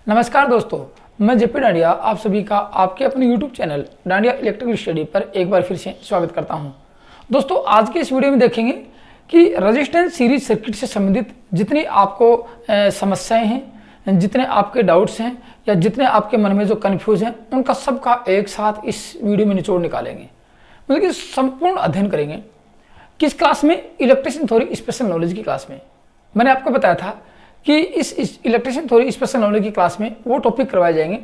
नमस्कार दोस्तों, मैं जेपी डांडिया आप सभी का आपके अपने YouTube channel dandiya electrical study पर एक बार फिर से स्वागत करता हूं। दोस्तों, आज के इस वीडियो में देखेंगे कि रेजिस्टेंस सीरीज सर्किट से संबंधित जितनी आपको समस्याएं हैं, जितने आपके डाउट्स हैं या जितने आपके मन में जो कन्फ्यूज हैं, उनका सबका एक साथ इस वीडियो में निचोड़ निकालेंगे। मतलब कि संपूर्ण अध्ययन करेंगे। किस क्लास में? इलेक्ट्रिशियन थ्योरी स्पेशल नॉलेज की क्लास में। मैंने आपको बताया था कि इस इलेक्ट्रिशियन थ्योरी स्पेशल नॉलेज की क्लास में वो टॉपिक करवाए जाएंगे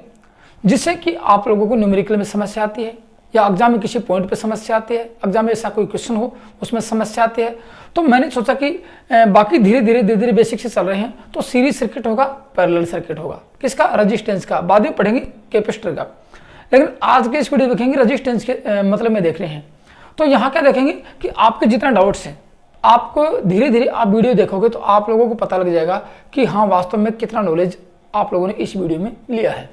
जिससे कि आप लोगों को न्यूमेरिकल में समस्या आती है या एग्जाम में किसी पॉइंट पे समस्या आती है, एग्जाम में ऐसा कोई क्वेश्चन हो उसमें समस्या आती है। तो मैंने सोचा कि बाकी धीरे धीरे बेसिक से चल रहे हैं, तो सीरीज सर्किट होगा, पैरेलल सर्किट होगा। किसका? रेजिस्टेंस का। बाद में पढ़ेंगे कैपेसिटर का। लेकिन आज के इस वीडियो देखेंगे रेजिस्टेंस के मतलब में देख रहे हैं। तो यहाँ क्या देखेंगे कि आपके जितना डाउट्स हैं, आपको धीरे धीरे आप वीडियो देखोगे तो आप लोगों को पता लग जाएगा कि हाँ, वास्तव में कितना नॉलेज आप लोगों ने इस वीडियो में लिया है।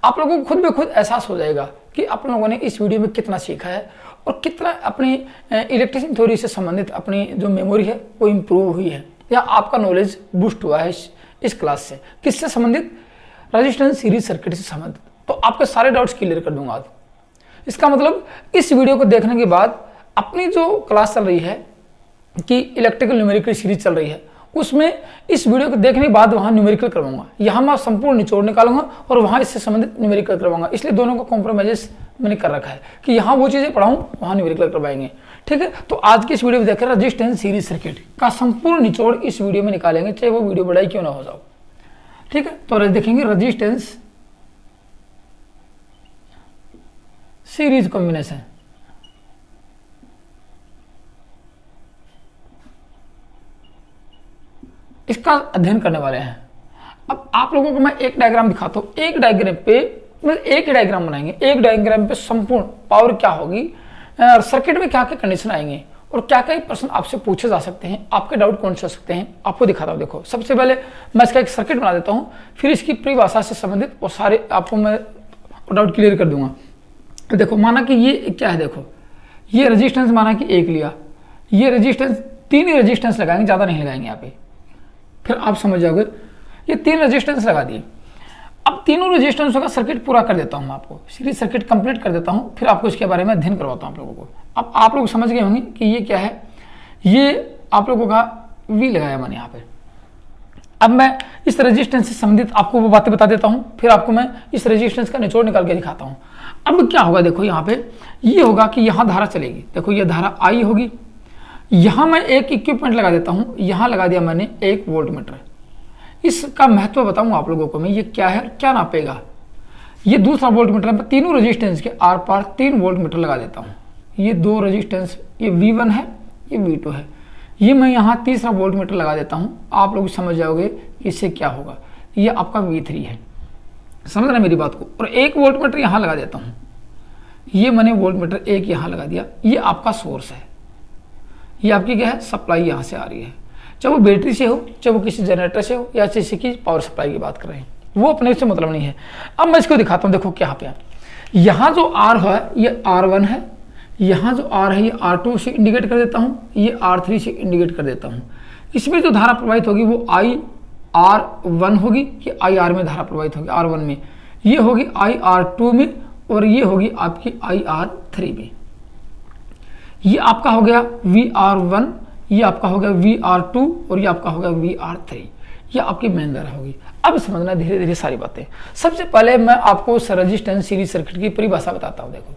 आप लोगों को खुद ब खुद एहसास हो जाएगा कि आप लोगों ने इस वीडियो में कितना सीखा है और कितना अपनी इलेक्ट्रिशियन थ्योरी से संबंधित अपनी जो मेमोरी है वो इम्प्रूव हुई है या आपका नॉलेज बूस्ट हुआ है इस क्लास से। किससे संबंधित? रेजिस्टेंस सीरीज सर्किट से संबंधित। तो आपके सारे डाउट्स क्लियर कर दूंगा आज। इसका मतलब इस वीडियो को देखने के बाद अपनी जो क्लास चल रही है कि इलेक्ट्रिकल न्यूमेरिकल सीरीज चल रही है, उसमें इस वीडियो को देखने के बाद वहाँ न्यूमेरिकल करवाऊंगा। यहाँ मैं संपूर्ण निचोड़ निकालूंगा और वहाँ इससे संबंधित न्यूमेरिकल करवाऊंगा। इसलिए दोनों को कॉम्प्रोमाइजेस मैंने कर रखा है कि यहाँ वो चीज़ें पढ़ाऊँ, वहाँ न्यूमेरिकल करवाएंगे। ठीक है, तो आज की इस वीडियो में देखकर रेजिस्टेंस सीरीज सर्किट का संपूर्ण निचोड़ इस वीडियो में निकालेंगे, चाहे वो वीडियो बड़ा ही क्यों ना हो जाओ। ठीक है, तो देखेंगे रेजिस्टेंस सीरीज कॉम्बिनेशन। इसका अध्ययन करने वाले हैं। अब आप लोगों को मैं एक डायग्राम दिखाता हूँ। एक डायग्राम पे मतलब एक ही डायग्राम बनाएंगे। एक डायग्राम पे संपूर्ण पावर क्या होगी, सर्किट में क्या क्या कंडीशन आएंगे और क्या क्या प्रश्न आपसे पूछे जा सकते हैं, आपके डाउट कौन से हो सकते हैं, आपको दिखाता हूँ। देखो, सबसे पहले मैं इसका एक सर्किट बना देता हूँ, फिर इसकी परिभाषा से संबंधित और सारे आपको मैं डाउट क्लियर कर दूंगा। तो देखो, माना कि ये क्या है, देखो ये रेजिस्टेंस माना कि एक लिया, ये रेजिस्टेंस, तीन ही रेजिस्टेंस लगाएंगे, ज़्यादा नहीं लगाएंगे यहाँ पे, फिर आप समझ जाओगे। ये तीन रेजिस्टेंस लगा दिए। अब तीनों रेजिस्टेंसों का सर्किट पूरा कर देता हूँ, आपको सीरीज सर्किट कंप्लीट कर देता हूँ, फिर आपको इसके बारे में अध्ययन करवाता हूँ आप लोगों को। अब आप लोग समझ गए होंगे कि ये क्या है। ये आप लोगों का V लगाया मैंने यहाँ पे। अब मैं इस रेजिस्टेंस से संबंधित आपको वो बातें बता देता हूँ, फिर आपको मैं इस रेजिस्टेंस का निचोड़ निकाल के दिखाता हूँ। अब क्या होगा, देखो यहाँ पे ये होगा कि यहाँ धारा चलेगी। देखो ये धारा I होगी। यहाँ मैं एक इक्विपमेंट लगा देता हूँ, यहाँ लगा दिया मैंने एक वोल्ट मीटर। इसका महत्व बताऊँ आप लोगों को मैं, ये क्या है, क्या नापेगा। ये दूसरा वोल्ट मीटर है। तीनों रेजिस्टेंस के आर पार 3 वोल्ट मीटर लगा देता हूँ। ये दो रेजिस्टेंस, ये V1 है, ये V2 है। ये मैं यहाँ तीसरा वोल्ट मीटर लगा देता हूँ। आप लोग समझ जाओगे इससे क्या होगा। ये आपका V3 है, समझ रहे मेरी बात को। और एक वोल्ट मीटर यहाँ लगा देता हूँ। ये मैंने वोल्ट मीटर एक यहाँ लगा दिया। ये आपका सोर्स है, ये आपकी क्या है, सप्लाई यहाँ से आ रही है। चाहे वो बैटरी से हो, चाहे वो किसी जनरेटर से हो, या किसी की पावर सप्लाई की बात कर रहे हैं, वो अपने से मतलब नहीं है। अब मैं इसको दिखाता हूँ। देखो क्या पे यहाँ जो R है ये R1 है, यहाँ जो R है ये R2 से इंडिकेट कर देता हूँ, ये R3 से इंडिकेट कर देता हूँ। इसमें जो धारा प्रवाहित होगी वो IR1 होगी, ये IR में धारा प्रवाहित होगी, R1 में। ये होगी IR2 में और ये होगी आपकी IR3 में। ये आपका हो गया VR1, ये आपका हो गया VR2 और ये आपका हो गया VR3। ये आपकी मेन धारा होगी। अब समझना धीरे धीरे सारी बातें। सबसे पहले मैं आपको रेजिस्टेंस सीरीज सर्किट की परिभाषा बताता हूँ। देखो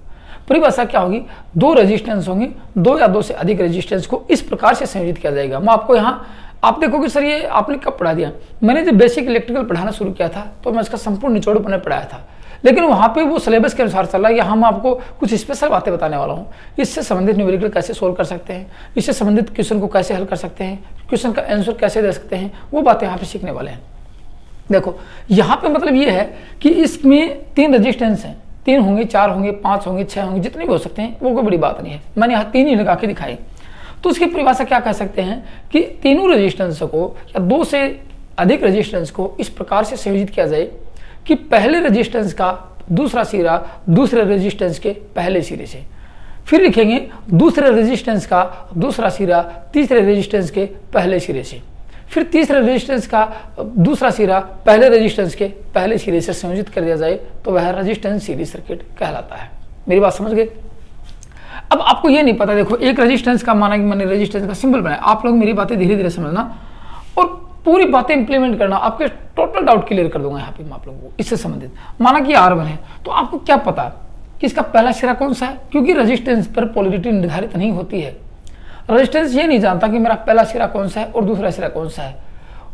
परिभाषा क्या होगी, दो रेजिस्टेंस होंगे, दो या दो से अधिक रेजिस्टेंस को इस प्रकार से संयोजित किया जाएगा। मैं आपको यहाँ, आप देखोगे सर ये आपने कब पढ़ा दिया। मैंने जब बेसिक इलेक्ट्रिकल पढ़ाना शुरू किया था तो मैं इसका संपूर्ण निचोड़ मैंने पढ़ाया था, लेकिन वहाँ पे वो सिलेबस के अनुसार चल रहा है। यहाँ मैं आपको कुछ स्पेशल बातें बताने वाला हूँ। इससे संबंधित न्यूमेरिकल कैसे सोल्व कर सकते हैं, इससे संबंधित क्वेश्चन को कैसे हल कर सकते हैं, क्वेश्चन का आंसर कैसे दे सकते हैं, वो बातें यहाँ पे सीखने वाले हैं। देखो यहाँ पे मतलब ये है कि इसमें 3 रेजिस्टेंस हैं, 3 होंगे, 4 होंगे, 5 होंगे, 6 होंगे, जितने भी हो सकते हैं, वो कोई बड़ी बात नहीं है। मैंने यहाँ 3 ही लगा के दिखाई। तो उसकी परिभाषा क्या कह सकते हैं कि तीनों रेजिस्टेंस को या 2 से अधिक रेजिस्टेंस को इस प्रकार से संयोजित किया जाए कि पहले रेजिस्टेंस का दूसरा सिरा दूसरे रेजिस्टेंस के पहले सिरे से, फिर लिखेंगे दूसरे रेजिस्टेंस का दूसरा सिरा तीसरे रेजिस्टेंस के पहले सिरे से, फिर तीसरे रेजिस्टेंस का दूसरा सिरा पहले रेजिस्टेंस के पहले सिरे से संयोजित कर दिया जाए तो वह रेजिस्टेंस सीरीज सर्किट कहलाता है। मेरी बात समझ गए? अब आपको ये नहीं पता, देखो एक रेजिस्टेंस का माना कि मैंने रेजिस्टेंस का सिंबल बनाया, आप लोग मेरी बातें धीरे धीरे समझना और पूरी बातें इंप्लीमेंट करना, आपके टोटल डाउट क्लियर कर दूंगा यहाँ पे मैं आप लोगों को इससे संबंधित। माना कि R1 है तो आपको क्या पता कि इसका पहला सिरा कौन सा है, क्योंकि रेजिस्टेंस पर पोलैरिटी निर्धारित नहीं होती है। रेजिस्टेंस ये नहीं जानता कि मेरा पहला सिरा कौन सा है और दूसरा सिरा कौन सा है,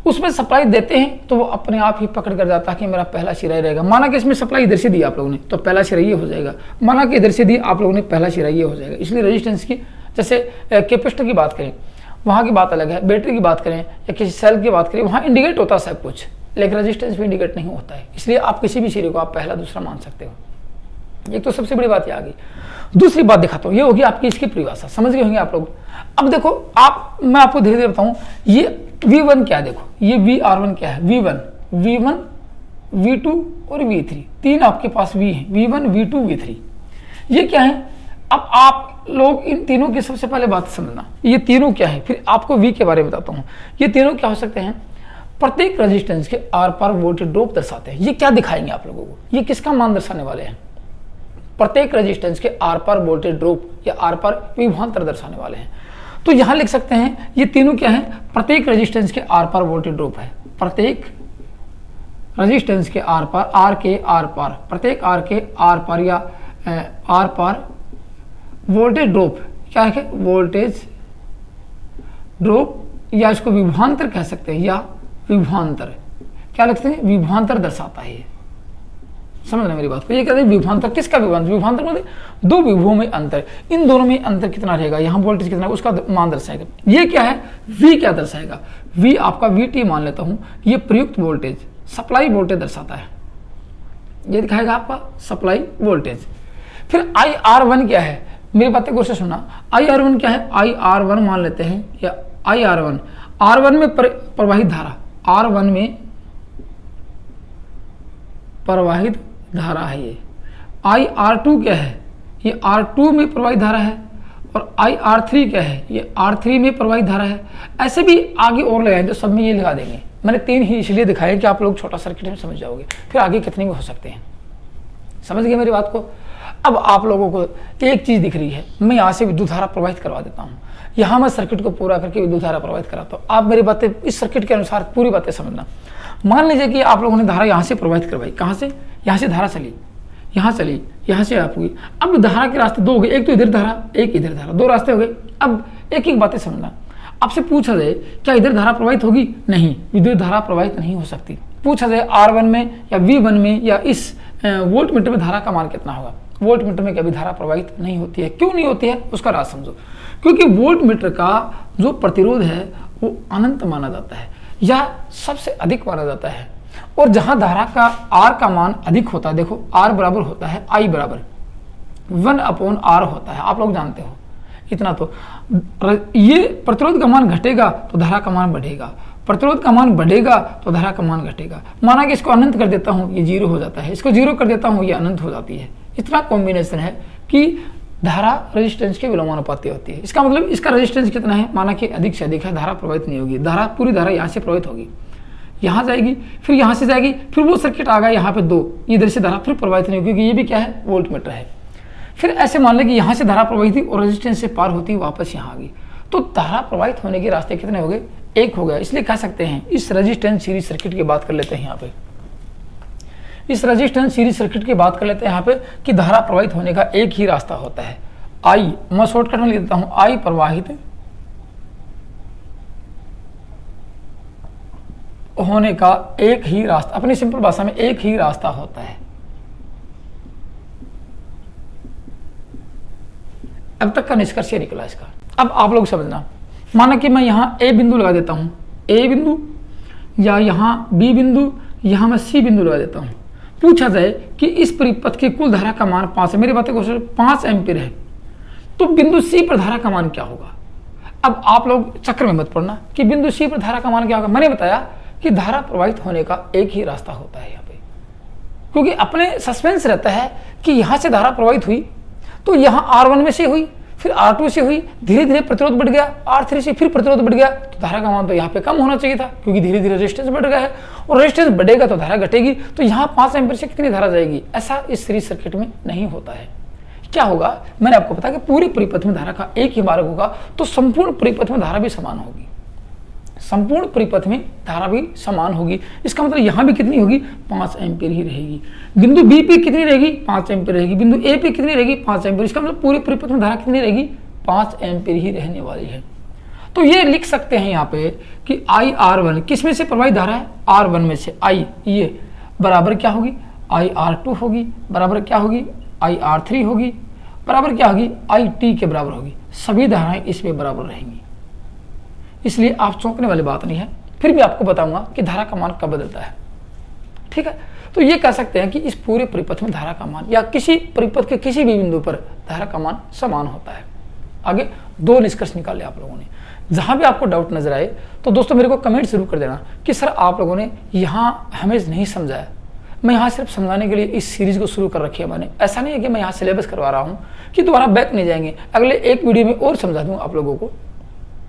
उसमें सप्लाई देते हैं तो वो अपने आप ही पकड़ कर जाता है कि मेरा पहला सिरा ही रहेगा। माना कि इसमें सप्लाई इधर से दी आप लोगों ने तो पहला सिरा ये हो जाएगा, माना कि इधर से दी आप लोगों ने पहला सिरा ये हो जाएगा। इसलिए रेजिस्टेंस की, जैसे कैपेसिटर की बात करें वहाँ की बात अलग है, बैटरी की बात करें या किसी सेल की बात करें वहाँ इंडिकेट होता है सब कुछ, लेकिन रेजिस्टेंस भी इंडिकेट नहीं होता है। इसलिए आप किसी भी सिरे को आप पहला दूसरा मान सकते हो। एक तो सबसे बड़ी बात ये आ गई। दूसरी बात दिखाता हूँ, ये होगी आपकी इसकी परिभाषा, समझ गए होंगे आप लोग। अब देखो मैं आपको धीरे धीरे बताऊँ, ये V1 क्या है, देखो ये VR1 क्या है, V1, V2 और V3, तीन आपके पास V है, V1, V2, V3। ये क्या है? अब आप लोग इन तीनों की सबसे पहले बात समझना, ये तीनों क्या है, फिर आपको V के बारे में बताता हूँ। ये तीनों क्या हो सकते हैं? प्रत्येक रेजिस्टेंस के आर पार वोल्टेज ड्रॉप दर्शाते हैं। ये क्या दिखाएंगे आप लोगों को, ये किसका मान दर्शाने वाले हैं? प्रत्येक रेजिस्टेंस के आर पार वोल्टेज ड्रॉप या आर पार विभवांतर दर्शाने वाले हैं। तो यहां लिख सकते हैं ये तीनों क्या है? प्रत्येक रेजिस्टेंस के आर पार वोल्टेज ड्रॉप है। प्रत्येक रेजिस्टेंस के आर पार, आर के आर पार, प्रत्येक आर के आर पार या आर पार वोल्टेज ड्रॉप क्या है? वोल्टेज ड्रॉप, या इसको विभवांतर कह सकते हैं, या विभवांतर क्या लिखते हैं? विभवांतर दर्शाता है। समझना मेरी बात को, ये कहते हैं विभवांतर। किसका विभवांतर? विभवांतर मतलब दो विभवों में अंतर, इन दोनों में अंतर कितना रहेगा, यहाँ वोल्टेज कितना, उसका मान दर्शाएगा। ये क्या है? V क्या दर्शाएगा? V आपका VT मान लेता हूँ, ये प्रयुक्त वोल्टेज, सप्लाई वोल्टेज दर्शाता है। ये दिखाएगा आपका सप्लाई वोल्टेज। फिर IR1 क्या है? मेरी बातें गौर से सुनना। IR1 क्या है? IR1 मान लेते हैं, या IR1, R1 में प्रवाहित धारा, R1 में प्रवाहित धारा है ये। IR2 क्या है? ये R2 में प्रवाहित धारा है। और IR3 क्या है? ये R3 में प्रवाहित धारा है। ऐसे भी आगे और लगाए जो सब में ये लगा देंगे। मैंने तीन ही इसलिए दिखाया कि आप लोग छोटा सर्किट में समझ जाओगे, फिर आगे कितने भी हो सकते हैं। समझ गए मेरी बात को? अब आप लोगों को एक चीज दिख रही है, मैं यहाँ से विद्युत धारा प्रवाहित करवा देता हूँ, यहाँ मैं सर्किट को पूरा करके विद्युत धारा प्रवाहित कराता हूँ। आप मेरी बातें इस सर्किट के अनुसार पूरी बातें समझना। मान लीजिए कि आप लोगों ने धारा यहाँ से प्रवाहित करवाई, कहाँ से? यहाँ से धारा चली, यहाँ चली, यहाँ से आप हुई। अब धारा के रास्ते दो हो गए, एक तो इधर धारा, एक इधर धारा, दो रास्ते हो गए। अब एक एक बातें समझना। आपसे पूछा जाए क्या इधर धारा प्रवाहित होगी? नहीं, विद्युत धारा प्रवाहित नहीं हो सकती। पूछा जाए R1 में या V1 में या इस वोल्ट मीटर में धारा का मान कितना होगा? वोल्ट मीटर में कभी धारा प्रवाहित नहीं होती है। क्यों नहीं होती है? उसका राज समझो। क्योंकि वोल्ट मीटर का जो प्रतिरोध है वो अनंत माना जाता है या सबसे अधिक माना जाता है। और जहां धारा का R का मान अधिक होता है, देखो R बराबर होता है I बराबर 1/R होता है, आप लोग जानते हो इतना। तो ये प्रतिरोध का मान घटेगा तो धारा का मान बढ़ेगा, प्रतिरोध का मान बढ़ेगा तो धारा का मान घटेगा। माना कि इसको अनंत कर देता हूँ, ये 0 हो जाता है, इसको 0 कर देता हूँ, ये अनंत हो जाती है। इतना कॉम्बिनेशन है कि धारा रेजिस्टेंस के विलोमानुपाती होती है। इसका मतलब इसका रेजिस्टेंस कितना है? माना कि अधिक से अधिक है, धारा प्रवाहित नहीं होगी। धारा पूरी धारा यहाँ से प्रवाहित होगी, यहाँ जाएगी, फिर यहाँ से जाएगी, फिर वो सर्किट आ गया यहाँ पे दो, इधर से धारा फिर प्रवाहित नहीं होगी, क्योंकि ये भी क्या है? वोल्ट मीटर है। फिर ऐसे मान लें कि यहाँ से धारा प्रवाहित थी और रेजिस्टेंस से पार होती वापस यहाँ आ गई, तो धारा प्रवाहित होने के रास्ते कितने हो गए? एक हो गया। इसलिए कह सकते हैं, इस रेजिस्टेंस सीरीज सर्किट की बात कर लेते हैं यहाँ पे, इस रेजिस्टेंस सीरीज सर्किट की बात कर लेते हैं यहाँ पे कि धारा प्रवाहित होने का एक ही रास्ता होता है। I, मैं शॉर्टकट में लिख देता हूँ, I प्रवाहित होने का एक ही रास्ता, अपनी सिंपल भाषा में एक ही रास्ता होता है। अब तक का निष्कर्ष ये निकला इसका। अब आप लोग समझना, माना कि मैं यहाँ A बिंदु लगा देता हूँ, A बिंदु, या यहाँ B बिंदु, यहाँ मैं C बिंदु लगा देता हूँ। पूछा जाए कि इस परिपथ की कुल धारा का मान 5 है, मेरी बातें को 5 एम्पीयर है, तो बिंदु C पर धारा का मान क्या होगा? अब आप लोग चक्कर में मत पड़ना कि बिंदु C पर धारा का मान क्या होगा। मैंने बताया कि धारा प्रवाहित होने का एक ही रास्ता होता है यहाँ पे, क्योंकि अपने सस्पेंस रहता है कि यहाँ से धारा प्रवाहित हुई तो यहाँ R1 में से हुई, फिर R2 से हुई, धीरे धीरे प्रतिरोध बढ़ गया, R3 से फिर प्रतिरोध बढ़ गया, तो धारा का मान तो यहाँ पे कम होना चाहिए था, क्योंकि धीरे धीरे रेजिस्टेंस बढ़ गया है, और रेजिस्टेंस बढ़ेगा तो धारा घटेगी, तो यहाँ 5 एम्पीयर से कितनी धारा जाएगी? ऐसा इस सीरीज सर्किट में नहीं होता है। क्या होगा, मैंने आपको बताया कि पूरी परिपथ में धारा का एक ही मार्ग होगा, तो संपूर्ण परिपथ में धारा भी समान होगी, संपूर्ण परिपथ में धारा भी समान होगी। इसका मतलब यहाँ भी कितनी होगी? 5 एम्पीयर ही रहेगी। बिंदु बी पे कितनी रहेगी? 5 एम्पीयर रहेगी। बिंदु ए पे कितनी रहेगी? 5 एम्पीयर। इसका मतलब पूरे परिपथ में धारा कितनी रहेगी? 5 एम्पीयर ही रहने वाली है। तो ये लिख सकते हैं यहाँ पे कि IR1 किस में से प्रवाहित धारा है? R1 में से। I ये बराबर क्या होगी? IR2 होगी, बराबर क्या होगी? IR3 होगी, बराबर क्या होगी? IT के बराबर होगी। सभी धाराएं इसमें बराबर रहेंगी, इसलिए आप चौंकने वाली बात नहीं है। फिर भी आपको बताऊंगा कि धारा का मान कब बदलता है, ठीक है। तो ये कह सकते हैं कि इस पूरे परिपथ में धारा का मान या किसी परिपथ के किसी भी बिंदु पर धारा का मान समान होता है। आगे 2 निष्कर्ष निकाले आप लोगों ने। जहां भी आपको डाउट नजर आए तो दोस्तों मेरे को कमेंट जरूर कर देना कि सर आप लोगों ने यहाँ हमें नहीं समझाया। मैं यहाँ सिर्फ समझाने के लिए इस सीरीज को शुरू कर रखी है मैंने। ऐसा नहीं है कि मैं यहाँ सिलेबस करवा रहा हूँ कि दोबारा बैक नहीं जाएंगे, अगले एक वीडियो में और समझा दूंगा आप लोगों को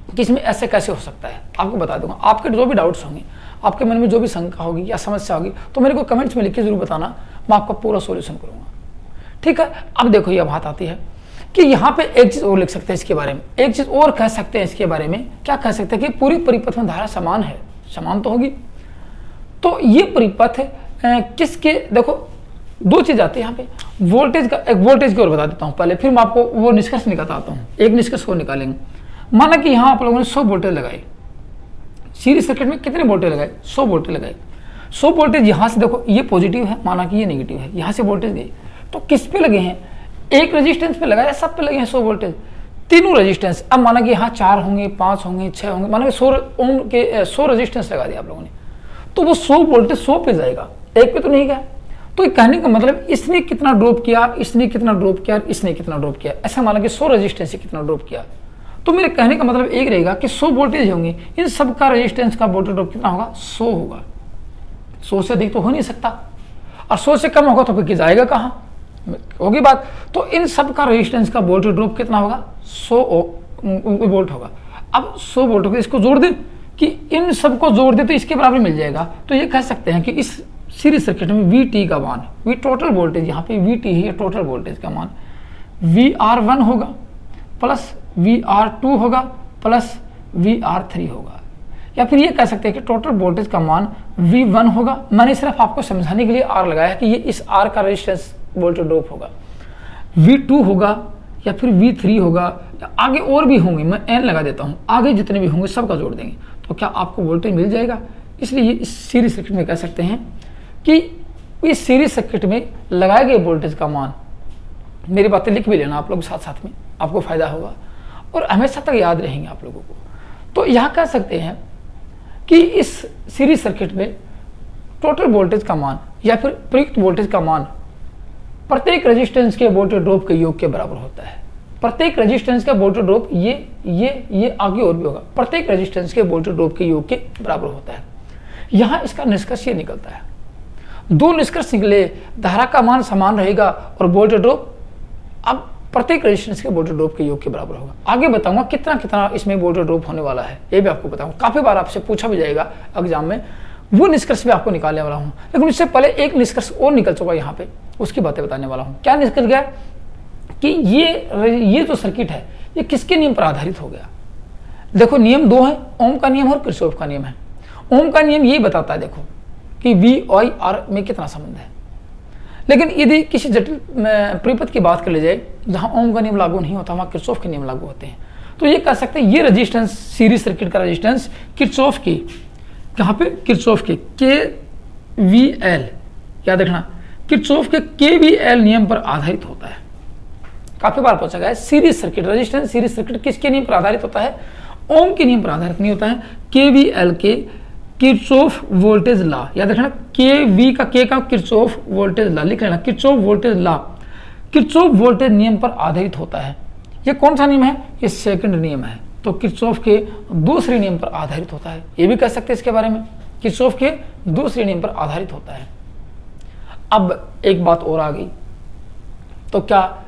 कि इसमें ऐसे कैसे हो सकता है, आपको बता दूंगा। आपके जो भी डाउट्स होंगे, आपके मन में जो भी शंका होगी या समस्या होगी, तो मेरे को कमेंट्स में लिख के जरूर बताना, मैं आपका पूरा सॉल्यूशन करूंगा, ठीक है। अब देखो ये बात आती है कि यहाँ पे एक चीज और लिख सकते हैं इसके बारे में, एक चीज और कह सकते हैं इसके बारे में। क्या कह सकते हैं कि पूरी परिपथ में धारा समान है, समान तो होगी। तो ये परिपथ किसके, देखो 2 चीज आती है यहाँ पे, वोल्टेज का, एक वोल्टेज की ओर बता देता हूँ पहले, फिर मैं आपको वो निष्कर्ष निकालता हूँ। एक निष्कर्ष को निकालेंगे। माना कि यहाँ आप लोगों ने 100 वोल्टेज लगाए, सीरीज सर्किट में कितने वोल्टेज लगाए? 100 वोल्टेज लगाए। 100 वोल्टेज यहाँ से देखो ये पॉजिटिव है, माना कि ये नेगेटिव है, यहाँ से वोल्टेज गए, तो किस पे लगे हैं? एक रेजिस्टेंस पे लगाया, सब पे लगे हैं 100 वोल्टेज, तीनों रेजिस्टेंस। अब माना कि यहाँ 4 होंगे, 5 होंगे, 6 होंगे, माना कि 100 ओम के 100 रेजिस्टेंस लगा दिया आप लोगों ने, तो वो 100 वोल्टेज 100 पे जाएगा, एक पे तो नहीं गया। तो कहने का मतलब इसने कितना ड्रॉप किया, इसने कितना ड्रॉप किया, इसने कितना ड्रॉप किया, ऐसा माना कि 100 रेजिस्टेंस से कितना ड्रॉप किया। तो मेरे कहने का मतलब एक रहेगा कि 100 वोल्टेज होंगे, इन सब का रेजिस्टेंस का वोल्टेज ड्रॉप कितना होगा? 100 होगा। 100 से अधिक तो हो नहीं सकता, और 100 से कम होगा तो फिर जाएगा कहाँ, होगी बात। तो इन सब का रेजिस्टेंस का वोल्टेज ड्रॉप कितना होगा? 100 वोल्ट होगा। अब 100 वोल्ट होगा, इसको जोड़ दें कि इन सब को जोड़ दे तो इसके बराबर मिल जाएगा। तो ये कह सकते हैं कि इस सीरीज सर्किट में VT का मान, वी टोटल वोल्टेज, यहाँ पे VT है टोटल वोल्टेज का मान, VR1 होगा प्लस VR2 होगा प्लस VR3 होगा। या फिर ये कह सकते हैं कि टोटल वोल्टेज का मान V1 होगा। मैंने सिर्फ आपको समझाने के लिए R लगाया है कि ये इस R का रेजिस्टेंस वोल्टेज ड्रॉप होगा। V2 होगा या फिर V3 होगा, या आगे और भी होंगे, मैं N लगा देता हूँ, आगे जितने भी होंगे सबका जोड़ देंगे तो क्या आपको वोल्टेज मिल जाएगा। इसलिए इस सीरीज सर्किट में कह सकते हैं कि इस सीरीज सर्किट में लगाए गए वोल्टेज का मान, मेरी बातें लिख भी लेना आप लोग साथ साथ में, आपको फायदा होगा और हमेशा तक याद रहेंगे आप लोगों को। तो यहाँ कह सकते हैं कि इस सीरीज सर्किट में टोटल वोल्टेज का मान या फिर प्रयुक्त वोल्टेज का मान प्रत्येक रेजिस्टेंस के वोल्टेज ड्रॉप के योग के बराबर होता है। प्रत्येक रेजिस्टेंस का वोल्टेज ड्रॉप ये आगे और भी होगा, प्रत्येक रेजिस्टेंस के वोल्टेज ड्रॉप के योग के बराबर होता है। यहाँ इसका निष्कर्ष ये निकलता है, 2 निष्कर्ष निकले, धारा का मान समान रहेगा और वोल्टेज ड्रॉप अब प्रत्येक रेजिस्टेंस के वोल्टेज ड्रॉप के योग के बराबर होगा। आगे बताऊंगा कितना कितना इसमें वोल्टेज ड्रॉप होने वाला है, ये भी आपको बताऊंगा। काफी बार आपसे पूछा भी जाएगा एग्जाम में, वो निष्कर्ष भी आपको निकालने वाला हूँ। लेकिन उससे पहले एक निष्कर्ष और निकल चुका यहाँ पे, उसकी बातें बताने वाला हूँ। क्या निकल गया कि ये जो सर्किट है ये किसके नियम पर आधारित हो गया। देखो नियम 2 है, ओम का नियम और किरचॉफ का नियम है। ओम का नियम ये बताता है देखो कि V/R में कितना संबंध है। लेकिन यदि किसी जटिल परिपथ की बात कर ली जाए जहां ओम का नियम लागू नहीं होता, वहां किरचॉफ के नियम लागू होते हैं। तो ये कह सकते हैं ये रेजिस्टेंस, सीरीज सर्किट का रेजिस्टेंस किरचॉफ की, कहाँ पे? किरचॉफ के KVL, याद रखना किरचॉफ के KVL नियम पर आधारित होता है। काफी बार पूछा गया है series circuit, resistance series circuit किसके नियम पर आधारित होता है? ओम के नियम पर आधारित नहीं होता है, KVL के किरचॉफ वोल्टेज लॉ, याद रखना KV का K का किरचॉफ वोल्टेज लॉ लिख लेना, Kirchhoff voltage law Kirchhoff voltage नियम पर आधारित होता है। ये कौन सा नियम है? ये सेकंड नियम है, तो किरचॉफ के दूसरे नियम पर आधारित होता है। ये भी कह सकते हैं इसके बारे में, किरचॉफ के दूसरे नियम पर आधारित होता है। अब एक बात और आ गई, तो क्या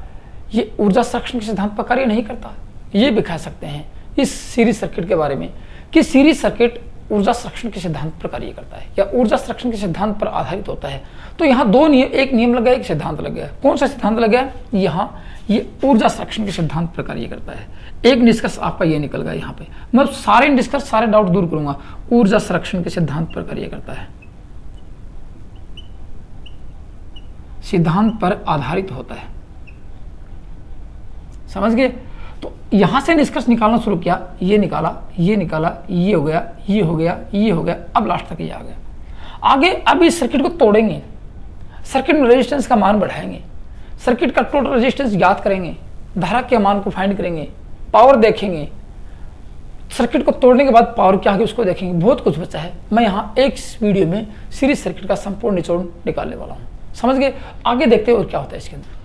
ये ऊर्जा संरक्षण के सिद्धांत पर कार्य नहीं करता। ये भी कह सकते हैं इस सीरीज सर्किट के बारे में कि सीरीज सर्किट ऊर्जा संरक्षण के सिद्धांत पर कार्य करता है या ऊर्जा संरक्षण के सिद्धांत पर आधारित होता है। तो यहाँ दो नियम, एक नियम लग गया, एक सिद्धांत लग गया। कौन सा सिद्धांत लग गया? यहाँ ये ऊर्जा संरक्षण के सिद्धांत पर कार्य करता है। एक निष्कर्ष आपका ये निकल गया यहाँ पे। मैं सारे निष्कर्ष, सारे डाउट दूर करूंगा। ऊर्जा संरक्षण के सिद्धांत पर कार्य करता है, सिद्धांत पर आधारित होता है। समझ गए? तो यहां से निष्कर्ष निकालना शुरू किया, ये निकाला, ये निकाला, ये हो गया, ये हो गया, ये हो गया, अब लास्ट तक ये आ गया। आगे अब इस सर्किट को तोड़ेंगे, सर्किट में रेजिस्टेंस का मान बढ़ाएंगे, सर्किट का टोटल रेजिस्टेंस ज्ञात करेंगे, धारा के मान को फाइंड करेंगे, पावर देखेंगे, सर्किट को तोड़ने के बाद पावर क्या है उसको देखेंगे। बहुत कुछ बचा है। मैं यहाँ एक वीडियो में सीरीज सर्किट का संपूर्ण निचोड़ निकालने वाला हूँ। समझ गए? आगे देखते हैं और क्या होता है इसके अंदर।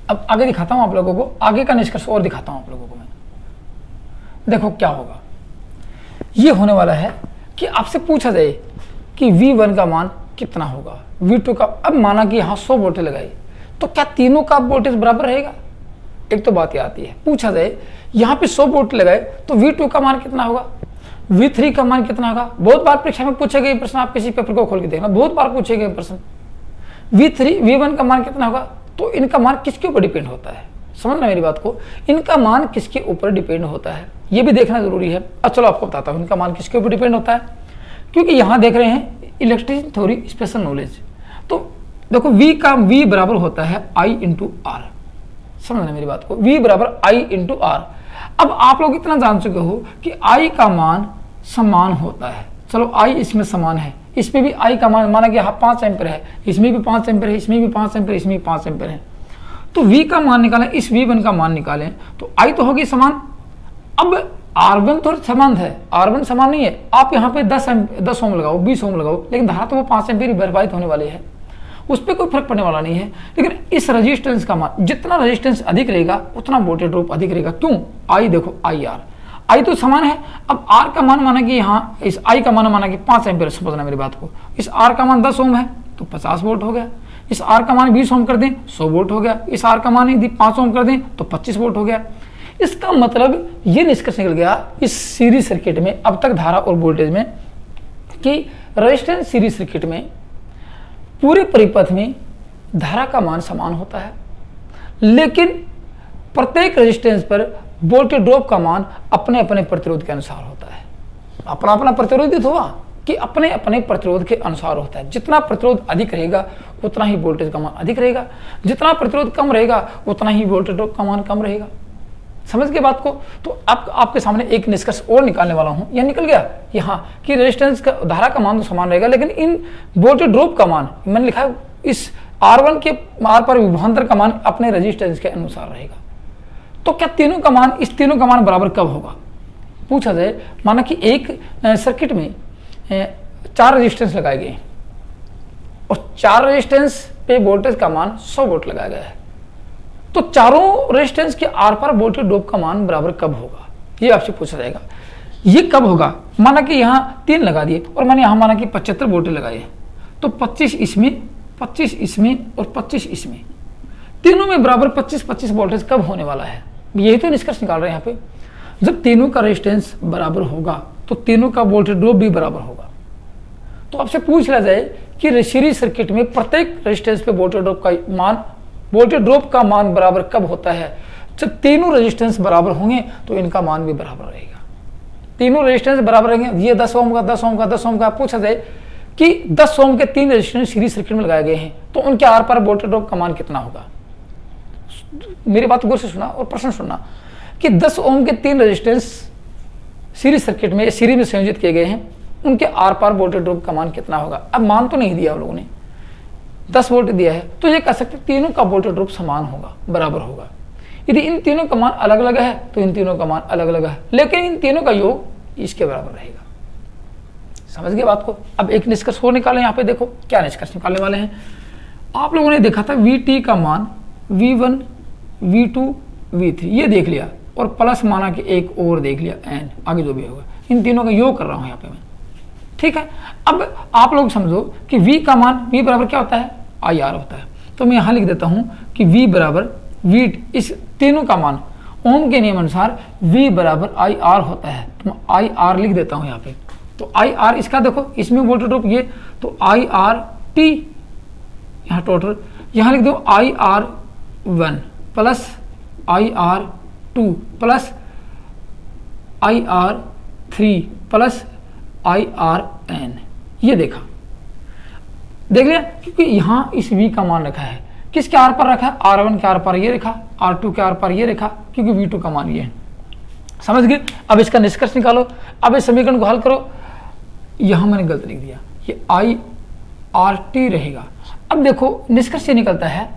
अब आगे दिखाता हूं आप लोगों को, आगे का निष्कर्ष और दिखाता हूं आप लोगों को मैं। देखो क्या होगा, ये होने वाला है कि आपसे पूछा जाए कि V1 का मान कितना होगा, V2 का। अब माना कि यहाँ 100 वोल्टेज लगाई, तो क्या तीनों का वोल्टेज बराबर रहेगा? एक तो बात ये आती है। पूछा जाए यहाँ पे 100 वोल्ट लगाए तो V2 का मान कितना होगा, V3 का मान कितना होगा। बहुत बार परीक्षा में पूछे गए प्रश्न, आप किसी पेपर को खोल के देखना, बहुत बार पूछे गए प्रश्न। V1 का मान कितना होगा। तो इनका मान किसके ऊपर डिपेंड होता है? समझना मेरी बात को, इनका मान किसके ऊपर डिपेंड होता है ये भी देखना जरूरी है। अब चलो आपको बताता हूँ इनका मान किसके ऊपर डिपेंड होता है, क्योंकि यहाँ देख रहे हैं इलेक्ट्रिक थ्योरी स्पेशल नॉलेज। तो देखो V बराबर होता है I इंटू R। समझना मेरी बात को, V बराबर I इंटू R। अब आप लोग इतना जान चुके हो कि I का मान समान होता है। चलो I इसमें समान है, इसमें भी I का मान माना कि यहाँ 5 एम्पीयर है, इसमें भी 5 एम्पीयर है, इसमें भी 5 एम्पीयर, इसमें भी 5 एम्पीयर है। तो V का मान निकालें, इस V1 का मान निकालें तो I तो होगी समान। अब R1 तो समान है, R1 समान नहीं है। आप यहाँ पे 10 ओम लगाओ, 20 ओम लगाओ, लेकिन धारा तो वो 5 एम्पीयर प्रवाहित होने वाली है, उस पर कोई फर्क पड़ने वाला नहीं है। लेकिन इस रेजिस्टेंस का मान, जितना रेजिस्टेंस अधिक रहेगा उतना वोल्टेज ड्रॉप अधिक रहेगा। क्यों? I देखो IR, I तो समान है। अब R का मान माना कि यहाँ इस I का मान माना कि 5 एम्पीयर, समझना मेरी बात को। इस R का मान 10 ओम है तो 50 वोल्ट हो गया। इस R का मान 20 ओम कर दें 100 वोल्ट हो गया। इस R का मान यदि 5 ओम कर दें तो 25 वोल्ट हो गया। इसका मतलब ये निष्कर्ष निकल गया इस सीरीज सर्किट में अब तक धारा और वोल्टेज में कि रेजिस्टेंस सीरीज सर्किट में पूरे परिपथ में धारा का मान समान होता है, लेकिन प्रत्येक रेजिस्टेंस पर वोल्टेज ड्रॉप का मान अपने अपने प्रतिरोध के अनुसार होता है। अपना अपना प्रतिरोधित हुआ कि अपने अपने प्रतिरोध के अनुसार होता है। जितना प्रतिरोध अधिक रहेगा उतना ही वोल्टेज का मान अधिक रहेगा, जितना प्रतिरोध कम रहेगा उतना ही वोल्टेज ड्रॉप का मान कम रहेगा। समझ के बात को? तो अब आपके सामने एक निष्कर्ष और निकालने वाला हूं। यह निकल गया यहाँ कि रेजिस्टेंस का धारा का मान तो समान रहेगा, लेकिन इन वोल्टेज ड्रॉप का मान मैंने लिखा है इस R1 के आर पर विभवांतर का मान अपने रेजिस्टेंस के अनुसार रहेगा। तो क्या तीनों का मान, इस तीनों का मान बराबर कब होगा? पूछा जाए माना कि एक सर्किट में 4 रेजिस्टेंस लगाए गए और 4 रेजिस्टेंस पे वोल्टेज का मान 100 वोल्ट लगाया गया है, तो चारों रेजिस्टेंस के आर पार वोल्टेज ड्रॉप का मान बराबर कब होगा ये आपसे पूछा जाएगा। ये कब होगा? माना कि यहाँ 3 लगा दिए और मैंने यहाँ माना कि 75 वोल्टेज लगाए, तो 25 इसमें, 25 इसमें और 25 इसमें, तीनों में बराबर 25-25 वोल्टेज कब होने वाला है? यही तो निष्कर्ष निकाल रहे हैं यहाँ पे। जब तीनों का रेजिस्टेंस बराबर होगा तो तीनों का वोल्टेज ड्रॉप भी बराबर होगा। तो आपसे पूछ लिया जाए कि सीरीज सर्किट में प्रत्येक रेजिस्टेंस पे वोल्टेज ड्रॉप का मान बराबर कब होता है? जब तीनों रेजिस्टेंस बराबर होंगे तो इनका मान भी बराबर रहेगा। तीनों रेजिस्टेंस बराबर रहेंगे, ये 10 ओम का, 10 ओम का, 10 ओम का। पूछा जाए कि 10 ओम के 3 रेजिस्टेंस सीरीज सर्किट में लगाए गए हैं तो उनके आर पार वोल्टेज ड्रॉप का मान कितना होगा? मेरी बात गौर से सुना और प्रश्न सुनना कि 10 ओम के 3 रेजिस्टेंस सीरीज सर्किट में, सीरीज में संयोजित किए गए हैं, उनके आर पार वोल्टेज ड्रॉप का मान कितना होगा? अब मान तो नहीं दिया आप लोगों ने, 10 वोल्ट दिया है, तो ये कह सकते तीनों का वोल्टेज ड्रॉप समान होगा, बराबर होगा। यदि इन तीनों का मान अलग अलग है तो इन तीनों का मान अलग अलग है, लेकिन इन तीनों का योग इसके बराबर रहेगा। समझ गए बात को? अब एक निष्कर्ष और निकालें। यहाँ पे देखो क्या निष्कर्ष निकालने वाले हैं। आप लोगों ने देखा था VT का मान V1, V2, V3 ये देख लिया और प्लस माना कि एक और देख लिया n, आगे जो भी होगा इन तीनों का योग कर रहा हूँ यहाँ पे मैं। ठीक है, अब आप लोग समझो कि V का मान, V बराबर क्या होता है? IR होता है। तो मैं यहाँ लिख देता हूँ कि V बराबर V, इस तीनों का मान ओम के नियम अनुसार V बराबर आई आर होता है। तो मैं आई आर लिख देता हूँ यहाँ पे। तो आई आर इसका देखो, इसमें वोल्टेज ड्रॉप ये, तो आई आर टी यहाँ टोटल, यहाँ लिख दो I R 1 plus I R 2 plus I R 3 plus I R N. ये देखा, देख लिया, क्योंकि यहाँ इस V का मान रखा है, किसके आर पर रखा है, R1 के आर पर ये रखा, R2 के आर पर ये रखा, क्योंकि V2 का मान ये है। समझ गए? अब इसका निष्कर्ष निकालो। अब इस समीकरण को हल करो। यहाँ मैंने गलत लिख दिया, ये आई आर टी रहेगा। अब देखो निष्कर्ष ये निकलता है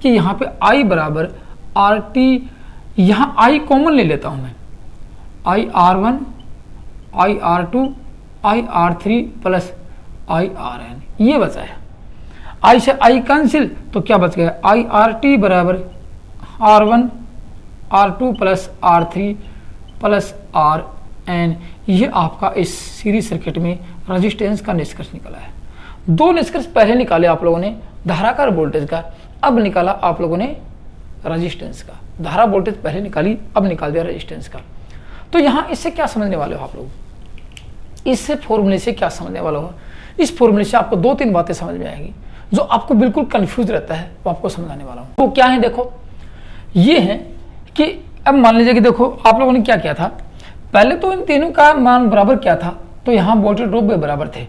कि यहाँ पे I बराबर आर टी, यहाँ I कॉमन ले लेता हूँ मैं, I R 1 I R 2 I R 3 plus I R N, ये बचा है। I से I कैंसिल, तो क्या बच गया, आई आर टी बराबर R1 R2 plus R3 plus are N. ये आपका इस सीरीज सर्किट में रेजिस्टेंस का निष्कर्ष निकला है। दो निष्कर्ष पहले निकाले आप लोगों ने धारा और वोल्टेज का, अब निकाला आप लोगों ने रेजिस्टेंस का। धारा वोल्टेज पहले निकाली, अब निकाल दिया रेजिस्टेंस का। तो यहाँ इससे क्या समझने वाले हो आप लोग, इससे फॉर्मूले से क्या समझने वाला हो, इस फॉर्मूले से आपको 2-3 बातें समझ में आएगी जो आपको बिल्कुल कंफ्यूज रहता है, वो आपको समझाने वाला हूँ। तो क्या है, देखो ये है कि अब मान लीजिए कि देखो आप लोगों ने क्या किया था, पहले तो इन तीनों का मान बराबर क्या था, तो यहाँ वोल्टेज ड्रॉप भी बराबर थे।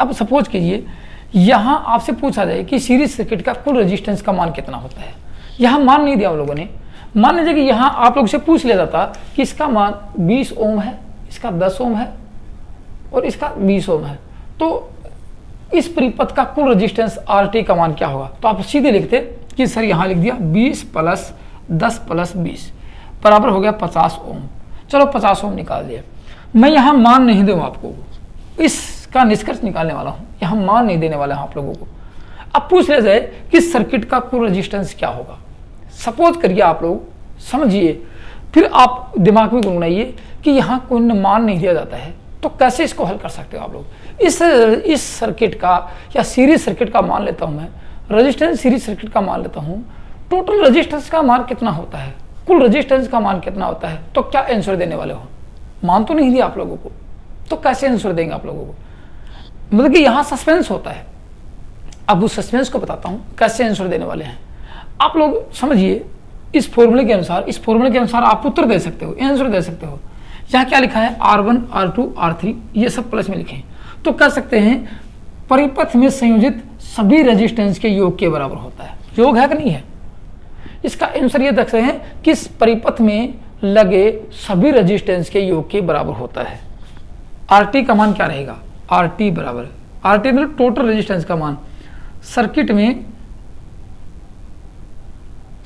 अब सपोज कीजिए यहाँ आपसे पूछा जाए कि सीरीज सर्किट का कुल रेजिस्टेंस का मान कितना होता है। यहाँ मान नहीं दिया आप लोगों ने। मान लीजिए कि यहाँ आप लोग से पूछ लिया जाता कि इसका मान 20 ओम है, इसका 10 ओम है और इसका 20 ओम है, तो इस परिपथ का कुल रेजिस्टेंस आर टी का मान क्या होगा। तो आप सीधे लिखते कि सर यहाँ लिख दिया 20 प्लस 10 प्लस 20 बराबर हो गया 50 ओम। चलो 50 ओम निकाल दिया। मैं यहाँ मान नहीं दूँ आपको, इसका निष्कर्ष निकालने वाला हूँ, यहाँ मान नहीं देने वाला हूँ आप लोगों को। अब पूछ लिया जाए कि सर्किट का कुल रेजिस्टेंस क्या होगा। सपोज करिए आप लोग समझिए, फिर आप दिमाग में गुनगुनाइए कि यहाँ कोई मान नहीं दिया जाता है, तो कैसे इसको हल कर सकते हो आप लोग। इस सर्किट का या सीरीज सर्किट का मान लेता हूँ मैं, रेजिस्टेंस सीरीज सर्किट का मान लेता हूँ, टोटल रेजिस्टेंस का मान कितना होता है, कुल रेजिस्टेंस का मान कितना होता है, तो क्या आंसर देने वाले हो। मान तो नहीं दिया आप लोगों को, तो कैसे आंसर देंगे आप लोगों को, मतलब कि यहाँ सस्पेंस होता है। अब उस सस्पेंस को बताता हूँ कैसे आंसर देने वाले हैं। आप लोग समझिए, इस फॉर्मूले के अनुसार आप उत्तर दे सकते हो, आंसर दे सकते हो। यहाँ क्या लिखा है, R1 R2 R3 ये सब प्लस में लिखे हैं, तो कह सकते हैं परिपथ में संयोजित सभी रेजिस्टेंस के योग के बराबर होता है। योग है कि नहीं है, इसका आंसर ये देख सकते हैं कि इस परिपथ में लगे सभी रेजिस्टेंस के योग के बराबर होता है। RT का मान क्या रहेगा, RT बराबर, RT मतलब टोटल रेजिस्टेंस का मान, सर्किट में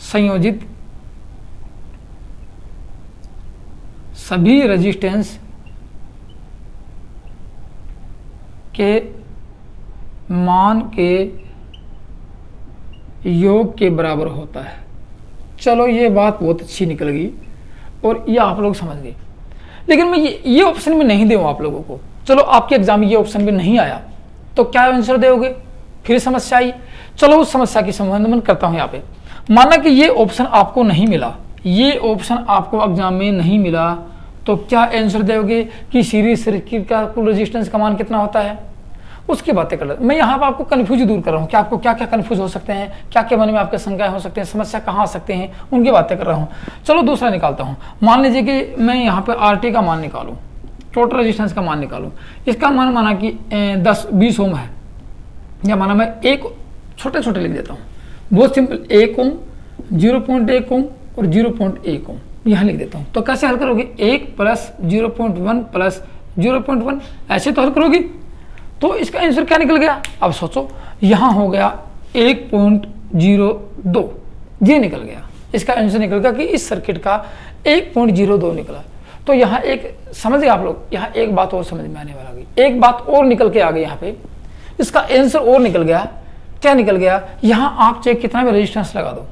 संयोजित सभी रेजिस्टेंस के मान के योग के बराबर होता है। चलो ये बात बहुत अच्छी निकल गई और ये आप लोग समझ गए, लेकिन मैं ये ऑप्शन में नहीं दूँ आप लोगों को। चलो आपके एग्जाम में ये ऑप्शन में नहीं आया तो क्या आंसर दोगे, फिर समस्या आई। चलो उस समस्या की समाधान करता हूँ यहाँ पे। माना कि ये ऑप्शन आपको नहीं मिला, ये ऑप्शन आपको एग्जाम में नहीं मिला, तो क्या आंसर दोगे कि सीरीज सर्किट का कुल रेजिस्टेंस का मान कितना होता है, उसकी बातें कर रहा हूँ मैं। यहाँ पर आपको कन्फ्यूज दूर कर रहा हूँ कि आपको क्या क्या कन्फ्यूज हो सकते हैं, क्या क्या मन में आपके शंकाएं हो सकते हैं, समस्या कहाँ आ सकते हैं, उनकी बातें कर रहा हूँ। चलो दूसरा निकालता हूँ। मान लीजिए कि मैं यहाँ पे RT का मान निकालूँ, टोटल रेजिस्टेंस का मान निकालूँ। इसका मान माना कि 20 ओम है, या माना मैं एक छोटे छोटे लिख देता हूँ, बहुत सिंपल, 1 ओम, 0.1 ओम और 0.1 ओम यहाँ लिख देता हूँ। तो कैसे हल करोगे, 1 प्लस 0.1 प्लस 0.1 ऐसे तो हल करोगी। तो इसका आंसर क्या निकल गया, अब सोचो, यहाँ हो गया 1.02, ये निकल गया। इसका आंसर निकल गया कि इस सर्किट का 1.02 निकला। तो यहाँ एक समझ गए आप लोग, यहाँ एक बात और समझ में आने वाला गई, एक बात और निकल के आ गई यहाँ पे, इसका आंसर और निकल गया। क्या निकल गया, यहाँ आप चाहे कितना भी रेजिस्टेंस लगा दो,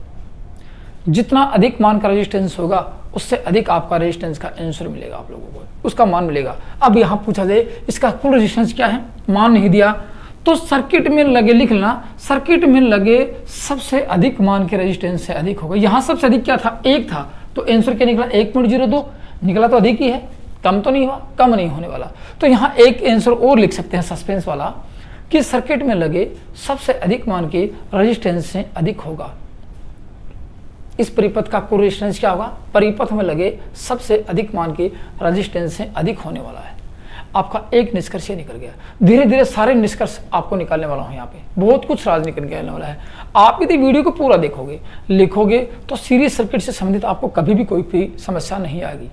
जितना अधिक मान का रेजिस्टेंस होगा उससे अधिक आपका रेजिस्टेंस का आंसर मिलेगा आप लोगों को, उसका मान मिलेगा। अब यहाँ पूछा जाए इसका कुल रेजिस्टेंस क्या है, मान नहीं दिया, तो सर्किट में लगे, लिख लेना, सर्किट में लगे सबसे अधिक मान के रेजिस्टेंस से अधिक होगा। यहाँ सबसे अधिक क्या था, 1 था, तो आंसर क्या निकला 1.02 निकला, तो अधिक ही है, कम तो नहीं हुआ, कम नहीं होने वाला। तो यहाँ एक आंसर और लिख सकते हैं सस्पेंस वाला कि सर्किट में लगे सबसे अधिक मान के रेजिस्टेंस से अधिक होगा। इस परिपथ का कुल रेजिस्टेंस क्या होगा, परिपथ में लगे सबसे अधिक मान के रेजिस्टेंस से अधिक होने वाला है। आपका एक निष्कर्ष निकल गया। धीरे धीरे सारे निष्कर्ष आपको निकालने वाला हूं, यहाँ पे बहुत कुछ राज निकल के आने वाला है। आप यदि वीडियो को पूरा देखोगे, लिखोगे, तो सीरीज सर्किट से संबंधित आपको कभी भी कोई भी समस्या नहीं आएगी।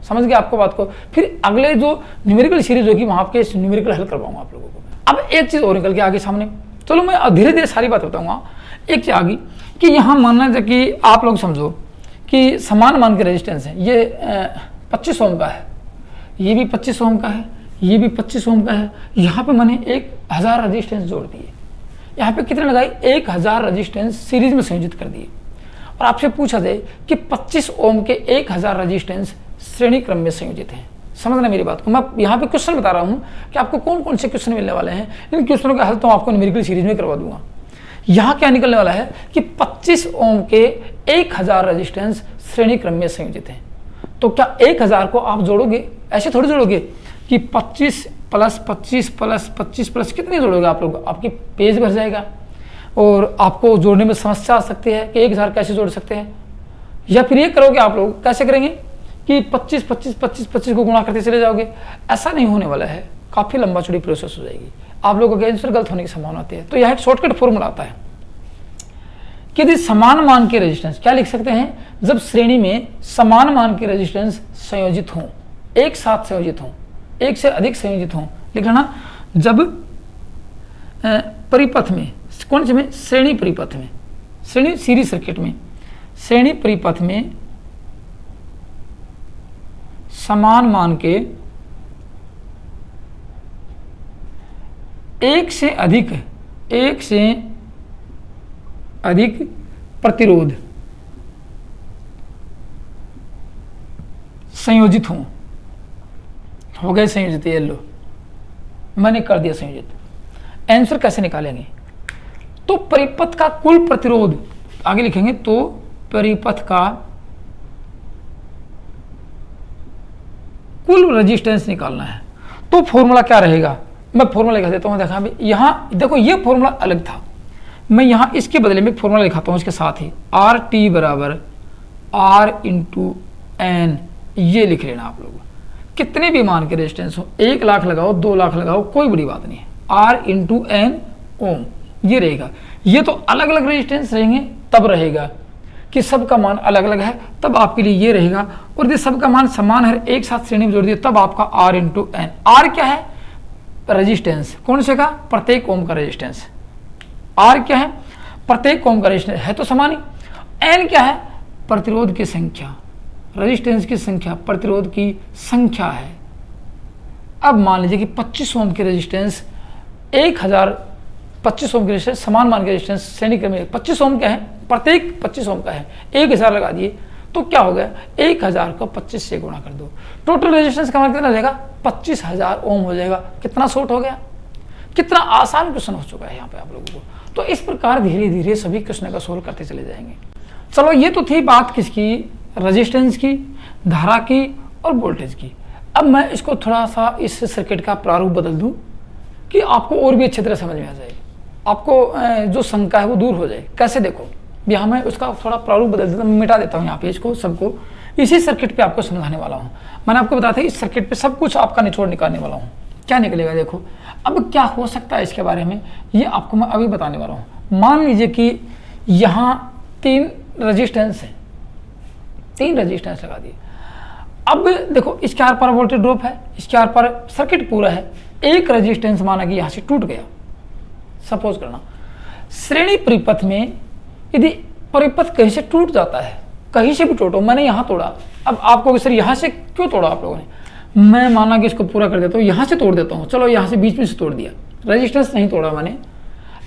समझ गए आपको बात को। फिर अगले जो न्यूमेरिकल सीरीज होगी वहां आपके न्यूमेरिकल हल करवाऊंगा आप लोगों को। अब एक चीज और निकल के आगे सामने, चलो मैं धीरे धीरे सारी बात बताऊंगा। एक चीज आ गई कि यहाँ मानना है कि आप लोग समझो कि समान मान के रेजिस्टेंस है, ये 25 ओम का है, ये भी 25 ओम का है, ये भी 25 ओम का है। यहाँ पे मैंने 1000 रेजिस्टेंस जोड़ दिए। यहाँ पे कितने लगाई, 1000 रेजिस्टेंस सीरीज में संयोजित कर दिए। और आपसे पूछा जाए कि 25 ओम के 1000 रेजिस्टेंस श्रेणी क्रम में संयोजित हैं। समझना मेरी बात को। मैं यहाँ पे क्वेश्चन बता रहा हूँ कि आपको कौन कौन से क्वेश्चन मिलने वाले हैं। इन क्वेश्चनों का हल तो आपको न्यूमेरिकल सीरीज में करवा दूंगा। यहाँ क्या निकलने वाला है कि 25 ओम के 1000 रेजिस्टेंस श्रेणी क्रम में संयोजित हैं। तो क्या 1000 को आप जोड़ोगे, ऐसे थोड़ी जोड़ोगे कि 25 प्लस 25 प्लस 25 प्लस कितने जोड़ोगे आप लोग, आपकी पेज भर जाएगा और आपको जोड़ने में समस्या आ सकती है कि 1000 कैसे जोड़ सकते हैं। या फिर ये करोगे आप लोग, कैसे करेंगे कि 25 25 25 25 को गुणा करते चले जाओगे। ऐसा नहीं होने वाला है, काफ़ी लंबा चौड़ी प्रोसेस हो जाएगी, आप लोगों के आंसर गलत होने की संभावना होती है। तो यह एक शॉर्टकट फॉर्मूला आता है कि यदि समान मान के रेजिस्टेंस, क्या लिख सकते हैं, जब श्रेणी में समान मान के रेजिस्टेंस संयोजित हों, एक साथ संयोजित हों, एक से अधिक संयोजित हों, लिख लेना। जब परिपथ में, कौन से में, श्रेणी परिपथ में, श्रेणी सीरीज सर्किट में, श्रेणी परिपथ में समान मान के एक से अधिक प्रतिरोध संयोजित हों, हो गए संयोजित, ये लो मैंने कर दिया संयोजित। आंसर कैसे निकालेंगे, तो परिपथ का कुल प्रतिरोध आगे लिखेंगे, तो परिपथ का कुल रेजिस्टेंस निकालना है। तो फॉर्मूला क्या रहेगा, मैं फॉर्मूला लिखा देता हूँ। देखा यहाँ देखो, ये फॉर्मूला अलग था, मैं यहाँ इसके बदले में फॉर्मूला लिखाता हूँ इसके साथ ही, आर टी बराबर आर इंटू एन, ये लिख लेना आप लोग। कितने भी मान के रेजिस्टेंस हो, 1 लाख लगाओ, 2 लाख लगाओ, कोई बड़ी बात नहीं है, आर इंटू एन ओम ये रहेगा। ये तो अलग अलग रेजिस्टेंस रहेंगे तब रहेगा कि सबका मान अलग अलग है, तब आपके लिए ये रहेगा। और यदि सबका मान समान है, एक साथ श्रेणी में जोड़ दिया, तब आपका आर इंटू एन। आर क्या है, रेजिस्टेंस, कौन से का, प्रत्येक ओम का रेजिस्टेंस। आर क्या है, प्रत्येक ओम का रेजिस्टेंस है तो समान ही। एन क्या है, प्रतिरोध की संख्या, रेजिस्टेंस की संख्या प्रतिरोध की संख्या है। अब मान लीजिए कि 25 ओम के रेजिस्टेंस 1000, 25 ओम के रेजिस्टेंस समान मान के रेजिस्टेंस श्रेणी क्रम में 25 ओम का है, प्रत्येक 25 ओम का है, 1000 लगा दिए तो क्या हो गया, 1000 को 25 से गुणा कर दो, टोटल रेजिस्टेंस का मान कितना रहेगा, 25000 ओम हो जाएगा। कितना शॉर्ट हो गया, कितना आसान क्वेश्चन हो चुका है यहाँ पे आप लोगों को। तो इस प्रकार धीरे धीरे सभी क्वेश्चन का सोल्व करते चले जाएंगे। चलो ये तो थी बात किसकी, रेजिस्टेंस की, धारा की और वोल्टेज की। अब मैं इसको थोड़ा सा इस सर्किट का प्रारूप बदल दूं कि आपको और भी अच्छी तरह समझ में आ जाए, आपको जो शंका है वो दूर हो जाए। कैसे, देखो यहाँ मैं उसका थोड़ा प्रारूप बदल देता हूँ, मिटा देता हूँ यहाँ पे इसको, सबको इसी सर्किट पे आपको समझाने वाला हूँ। मैंने आपको बताया था इस सर्किट पे सब कुछ आपका निचोड़ निकालने वाला हूँ। क्या निकलेगा देखो, अब क्या हो सकता है इसके बारे में ये आपको मैं अभी बताने वाला हूँ। मान लीजिए कि यहाँ 3 रेजिस्टेंस है, 3 रेजिस्टेंस लगा दिए। अब देखो इसके आर पर वोल्टेज ड्रॉप है, इसके आर पर सर्किट पूरा है, एक रेजिस्टेंस माना कि यहाँ से टूट गया। सपोज करना श्रेणी परिपथ में यदि परिपथ कहीं से टूट जाता है, कहीं से भी टूटो, मैंने यहाँ तोड़ा, अब आपको सर यहाँ से क्यों तोड़ा आप लोगों ने, मैं माना कि इसको पूरा कर देता हूँ, यहाँ से तोड़ देता हूँ, चलो यहाँ से बीच में से तोड़ दिया, रेजिस्टेंस नहीं तोड़ा मैंने।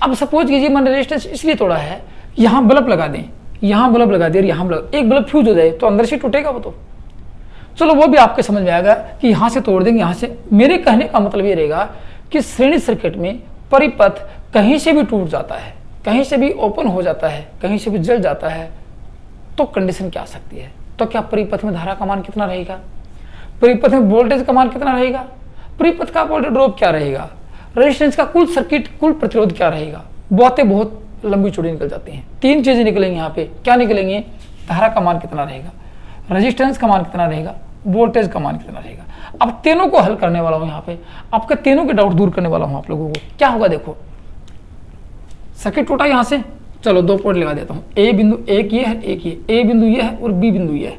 अब सपोज कीजिए मैंने रेजिस्टेंस इसलिए तोड़ा है, यहाँ बल्ब लगा दें, यहाँ बल्ब लगा दिया, यहाँ बल्ब, एक बल्ब फ्यूज हो जाए तो अंदर से टूटेगा वो तो, चलो वो भी आपके समझ में आएगा कि यहाँ से तोड़ देंगे, यहाँ से। मेरे कहने का मतलब ये रहेगा कि श्रेणी सर्किट में परिपथ कहीं से भी टूट जाता है, कहीं से भी ओपन हो जाता है, कहीं से भी जल जाता है, तो कंडीशन क्या आ सकती है? तो क्या परिपथ में धारा का मान कितना रहेगा? परिपथ में वोल्टेज का मान कितना रहेगा? परिपथ का वोल्टेज ड्रॉप क्या रहेगा? रेजिस्टेंस का कुल सर्किट कुल प्रतिरोध क्या रहेगा? बातें बहुत लंबी चौड़ी निकल जाती हैं। 3 चीजें निकलेंगी यहाँ पे। क्या निकलेंगे? धारा का मान कितना रहेगा, रेजिस्टेंस का मान कितना रहेगा, वोल्टेज का मान कितना रहेगा। अब तीनों को हल करने वाला हूँ यहाँ पे, आपके तीनों के डाउट दूर करने वाला हूँ आप लोगों को। क्या होगा देखो, सर्किट टूटा यहाँ से, चलो 2 पॉइंट लगा देता हूँ। ए बिंदु, एक ये है, एक ये, ए बिंदु ये है और बी बिंदु ये है।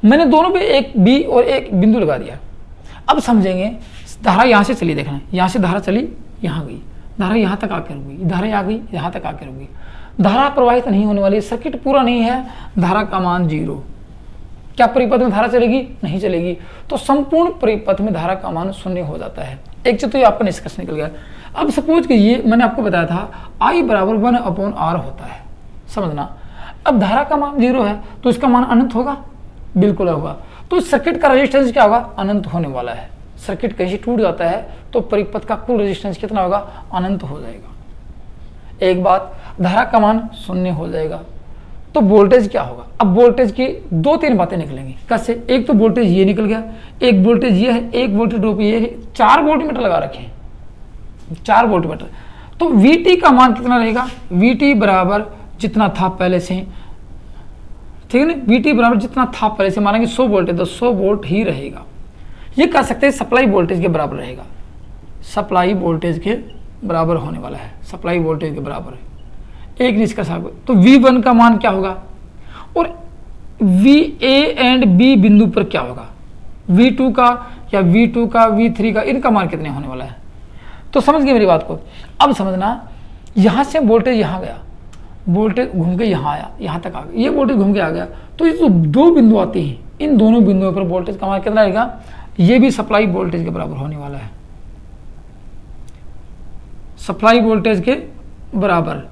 मैंने दोनों पे एक बी और एक बिंदु लगा दिया। अब समझेंगे, धारा यहाँ से चली, देखना यहाँ से धारा चली, यहाँ गई, धारा यहाँ तक आकर रुक गई, धारा आ गई, यहाँ तक आकर रुक गई, धारा प्रवाहित नहीं होने वाली, सर्किट पूरा नहीं है, धारा का मान 0। क्या परिपथ में धारा चलेगी? नहीं चलेगी। तो संपूर्ण परिपथ में धारा का मान 0 हो जाता है। एक तो आपका निष्कर्ष निकल गया। अब सपोज कीजिए, मैंने आपको बताया था I बराबर 1/R होता है, समझना। अब धारा का मान 0 है तो इसका मान अनंत होगा, बिल्कुल होगा। तो सर्किट का रेजिस्टेंस क्या होगा? अनंत होने वाला है। सर्किट कहीं टूट जाता है तो परिपथ का कुल रेजिस्टेंस कितना होगा? अनंत हो जाएगा। एक बात, धारा का मान 0 हो जाएगा। तो वोल्टेज क्या होगा? अब वोल्टेज की 2-3 बातें निकलेंगी। कैसे? एक तो वोल्टेज ये निकल गया, एक वोल्टेज ये है, एक वोल्टेज ड्रॉप ये है, 4 वोल्टमीटर लगा रखे हैं, 4 वोल्टमीटर। तो VT का मान कितना रहेगा? VT बराबर जितना था पहले से, ठीक है ना, VT बराबर जितना था पहले से, मानेंगे 100 वोल्ट है तो 100 वोल्ट ही रहेगा। ये कह सकते हैं सप्लाई वोल्टेज के बराबर रहेगा, सप्लाई वोल्टेज के बराबर होने वाला है, सप्लाई वोल्टेज के बराबर है। एक निष्कर्ष। तो V1 का मान क्या होगा और VA एंड B बिंदु पर क्या होगा? V2 का या V2 का, V3 का, इनका मान कितने होने वाला है? तो समझ गए मेरी बात को। अब समझना, यहाँ से वोल्टेज यहाँ गया, वोल्टेज घूम के यहाँ आया, यहाँ तक आ गया, ये वोल्टेज घूम के आ गया। तो ये जो 2 बिंदु आती हैं, इन दोनों बिंदुओं पर वोल्टेज का मान कितना रहेगा? ये भी सप्लाई वोल्टेज के बराबर होने वाला है, सप्लाई वोल्टेज के बराबर।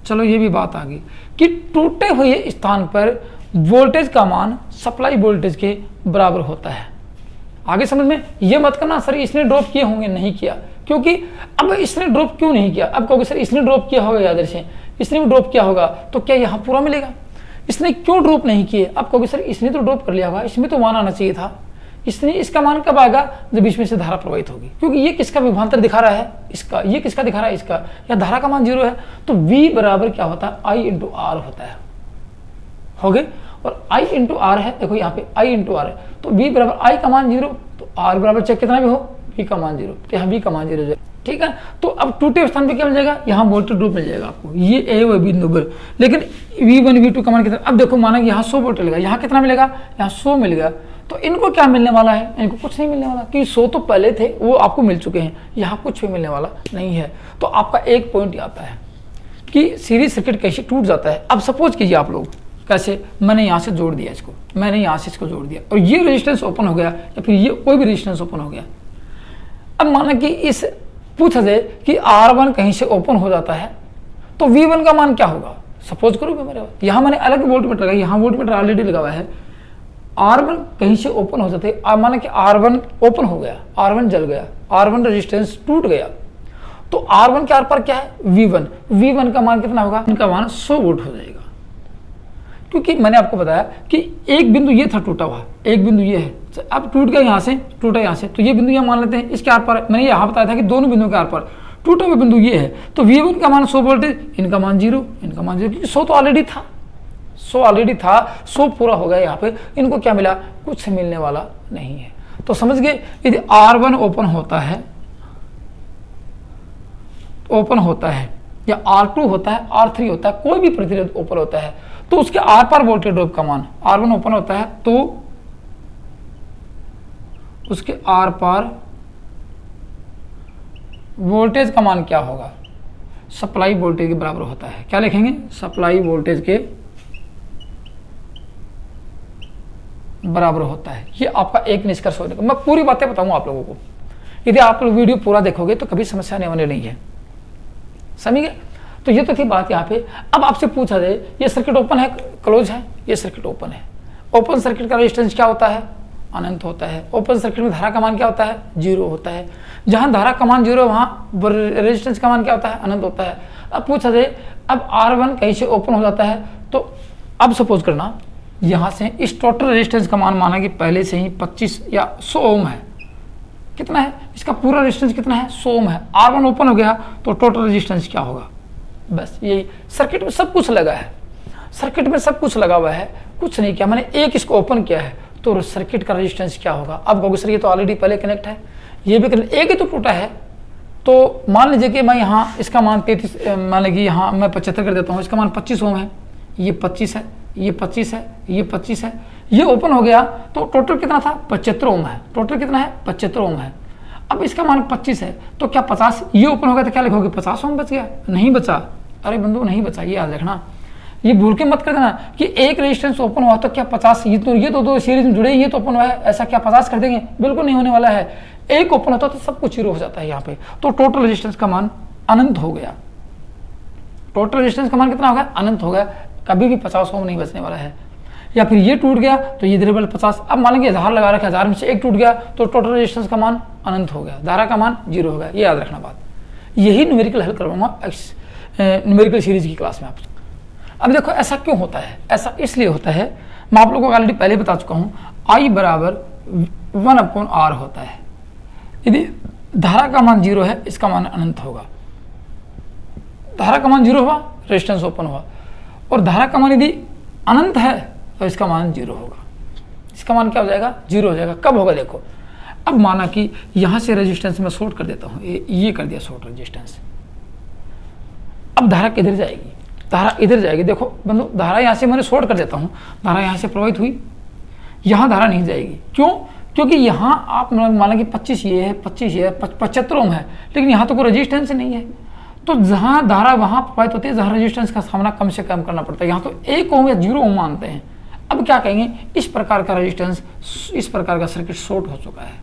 चलो ये भी बात आ गई कि टूटे हुए स्थान पर वोल्टेज का मान सप्लाई वोल्टेज के बराबर होता है। आगे समझ में? ये मत करना सर इसने ड्रॉप किए होंगे, नहीं किया। क्योंकि अब इसने ड्रॉप क्यों नहीं किया? अब कहोगे सर इसने ड्रॉप किया होगा, याद से इसने भी ड्रॉप किया होगा तो क्या यहाँ पूरा मिलेगा? इसने क्यों ड्रॉप नहीं किए? अब कहोगे सर इसने तो ड्रॉप कर लिया होगा, इसमें तो मान आना चाहिए था। इसने, इसका मान कब आएगा? जब इसमें से धारा प्रवाहित होगी। क्योंकि ये किसका विभवांतर दिखा रहा है? इसका। ये किसका दिखा रहा है? इसका। या धारा का मान 0 है तो V बराबर क्या होता है? I इंटू R होता है। हो गए? और I इंटू R है, देखो यहाँ पे I इंटू R है तो V बराबर I का मान 0 तो R बराबर चाहे कितना भी हो, V का मान 0, तो यहाँ V का मान 0 जाए। ठीक है, तो अब टूटे स्थान पे क्या मिल जाएगा? यहाँ वोल्टेज ड्रॉप मिल जाएगा आपको, ये ए व बिंदु पर। लेकिन V1 V2 का मान कितना? अब देखो माना कि यहाँ 100 वोल्ट मिलेगा, यहाँ कितना मिलेगा? यहाँ 100 मिल गया। तो इनको क्या मिलने वाला है? इनको कुछ नहीं मिलने वाला, क्योंकि 100 तो पहले थे, वो आपको मिल चुके हैं। यहाँ कुछ भी मिलने वाला नहीं है। तो आपका एक पॉइंट आता है कि सीरीज सर्किट कैसे टूट जाता है। अब सपोज कीजिए आप लोग, कैसे? मैंने यहाँ से जोड़ दिया इसको, मैंने यहाँ से इसको जोड़ दिया और ये रेजिस्टेंस ओपन हो गया या फिर ये कोई भी रेजिस्टेंस ओपन हो गया। अब माना कि इस पूछा जाए कि R1 कहीं से ओपन हो जाता है तो V1 का मान क्या होगा? सपोज करो मेरे यहाँ मैंने अलग वोल्टमीटर लगाया, यहाँ वोल्टमीटर ऑलरेडी लगा हुआ है। R1 कहीं से ओपन हो जाते हैं, माना कि R1 ओपन हो गया, R1 जल गया, R1 रेजिस्टेंस टूट गया, तो R1 के आर पार क्या है? V1। V1 का मान कितना होगा? इनका मान 100 वोल्ट हो जाएगा। क्योंकि मैंने आपको बताया कि एक बिंदु ये था टूटा हुआ, एक बिंदु ये है, अब टूट गया यहाँ से, टूटा यहाँ से, तो ये बिंदु यहाँ मान लेते हैं, इसके आर पार। मैंने यहाँ बताया था कि दोनों बिंदुओं के आर पार टूटा हुआ बिंदु ये है, तो V1 का मान 100 वोल्ट है, इनका मान 0, इनका मान 0, क्योंकि 100 तो ऑलरेडी था, 100 ऑलरेडी था, 100 पूरा हो गया यहाँ पे। इनको क्या मिला? कुछ मिलने वाला नहीं है। तो समझ गए, यदि R1 ओपन होता है, ओपन होता है, या R2 होता है, R3 होता है, कोई भी प्रतिरोध ओपन होता है, तो उसके आर पार वोल्टेज ड्रॉप का मान, R1 ओपन होता है तो उसके आर पार वोल्टेज का मान क्या होगा? सप्लाई वोल्टेज के बराबर होता है। क्या लिखेंगे? सप्लाई वोल्टेज के बराबर होता है। ये आपका एक निष्कर्ष होने का। मैं पूरी बातें बताऊंगा आप लोगों को, यदि आप लोग वीडियो पूरा देखोगे तो कभी समस्या नहीं होने नहीं है। समझ गए? तो ये तो थी बात यहाँ पे। अब आपसे पूछा जाए ये सर्किट ओपन है क्लोज है? ये सर्किट ओपन है। ओपन सर्किट का रेजिस्टेंस क्या होता है? अनंत होता है। ओपन सर्किट में धारा का मान क्या होता है? 0 होता है। जहां धारा का मान 0 वहाँ रेजिस्टेंस का मान क्या होता है? अनंत होता है। अब पूछा जाए, अब R1 कहीं से ओपन हो जाता है, तो अब सपोज करना यहाँ से इस टोटल रेजिस्टेंस का मान माना कि पहले से ही 25 या 100 ओम है। कितना है इसका पूरा रेजिस्टेंस? कितना है? 100 ओम है। R1 ओपन हो गया तो टोटल रेजिस्टेंस क्या होगा? बस यही, सर्किट में सब कुछ लगा है, सर्किट में सब कुछ लगा हुआ है, कुछ नहीं किया, मैंने एक इसको ओपन किया है तो सर्किट का रेजिस्टेंस क्या होगा? अब कहोगे सर ये तो ऑलरेडी पहले कनेक्ट है, ये भी कनेक्ट, एक ही तो टूटा है। तो मान लीजिए कि मैं यहाँ इसका मान 33, मान लीजिए यहाँ मैं 75 कर देता हूँ, इसका मान 25 ओम है, ये 25 है, ये 25 है, ये 25 है, ये ओपन हो गया तो टोटल कितना था? 75 ओम है। टोटल कितना है? 75 ओम है। अब इसका मान 25 है तो क्या 50, ये ओपन हो गया तो क्या लिखोगे? 50 ओम बच गया? नहीं बचा। अरे बंधु नहीं बचा, ये याद रखना, ये भूल के मत कर देना कि एक रेजिस्टेंस ओपन हुआ तो क्या 50, ये तो दो सीरीज में जुड़े, ये तो ओपन हुआ है, ऐसा क्या 50 कर देंगे? बिल्कुल नहीं होने वाला है। एक ओपन होता तो सब कुछ 0 हो जाता है यहाँ पे, तो टोटल रेजिस्टेंस का मान अनंत हो गया। टोटल रेजिस्टेंस का मान कितना हो गया? अनंत हो गया, कभी भी 50 ओम नहीं बचने वाला है। या फिर ये टूट गया तो ये इधर 50, अब मान लीजिए 1000 लगा रखा है, 1000 में से एक टूट गया तो टोटल रेजिस्टेंस का मान अनंत हो गया, धारा का मान 0 हो गया। ये याद रखना बात। यही न्यूमेरिकल हल करवाऊंगा न्यूमेरिकल सीरीज की क्लास में आपसे। अब देखो ऐसा क्यों होता है? ऐसा इसलिए होता है, मैं आप लोगों को ऑलरेडी पहले बता चुका हूँ, I बराबर 1/R होता है। यदि धारा का मान 0 है, इसका मान अनंत होगा। धारा का मान 0 हुआ, रेजिस्टेंस ओपन हुआ, और धारा का मान यदि अनंत है तो इसका मान 0 होगा। इसका मान क्या हो जाएगा? 0 हो जाएगा। कब होगा? देखो, अब माना कि यहाँ से रेजिस्टेंस में शॉर्ट कर देता हूँ, ये कर दिया शॉर्ट रेजिस्टेंस। अब धारा किधर जाएगी? धारा इधर जाएगी। देखो बंधु, धारा यहाँ से मैंने शॉर्ट कर देता हूँ, धारा यहाँ से प्रवाहित हुई, यहाँ धारा नहीं जाएगी। क्यों? क्योंकि यहाँ आप माना कि 25 ये है, 25 ये है, 75 ओम है, लेकिन यहाँ तो कोई रेजिस्टेंस नहीं है। तो जहाँ धारा वहाँ प्रवाहित होती है, जहाँ रेजिस्टेंस का सामना कम से कम करना पड़ता है, यहाँ तो 1 ओम या 0 ओम मानते हैं। अब क्या कहेंगे? इस प्रकार का रेजिस्टेंस, इस प्रकार का सर्किट शॉर्ट हो चुका है।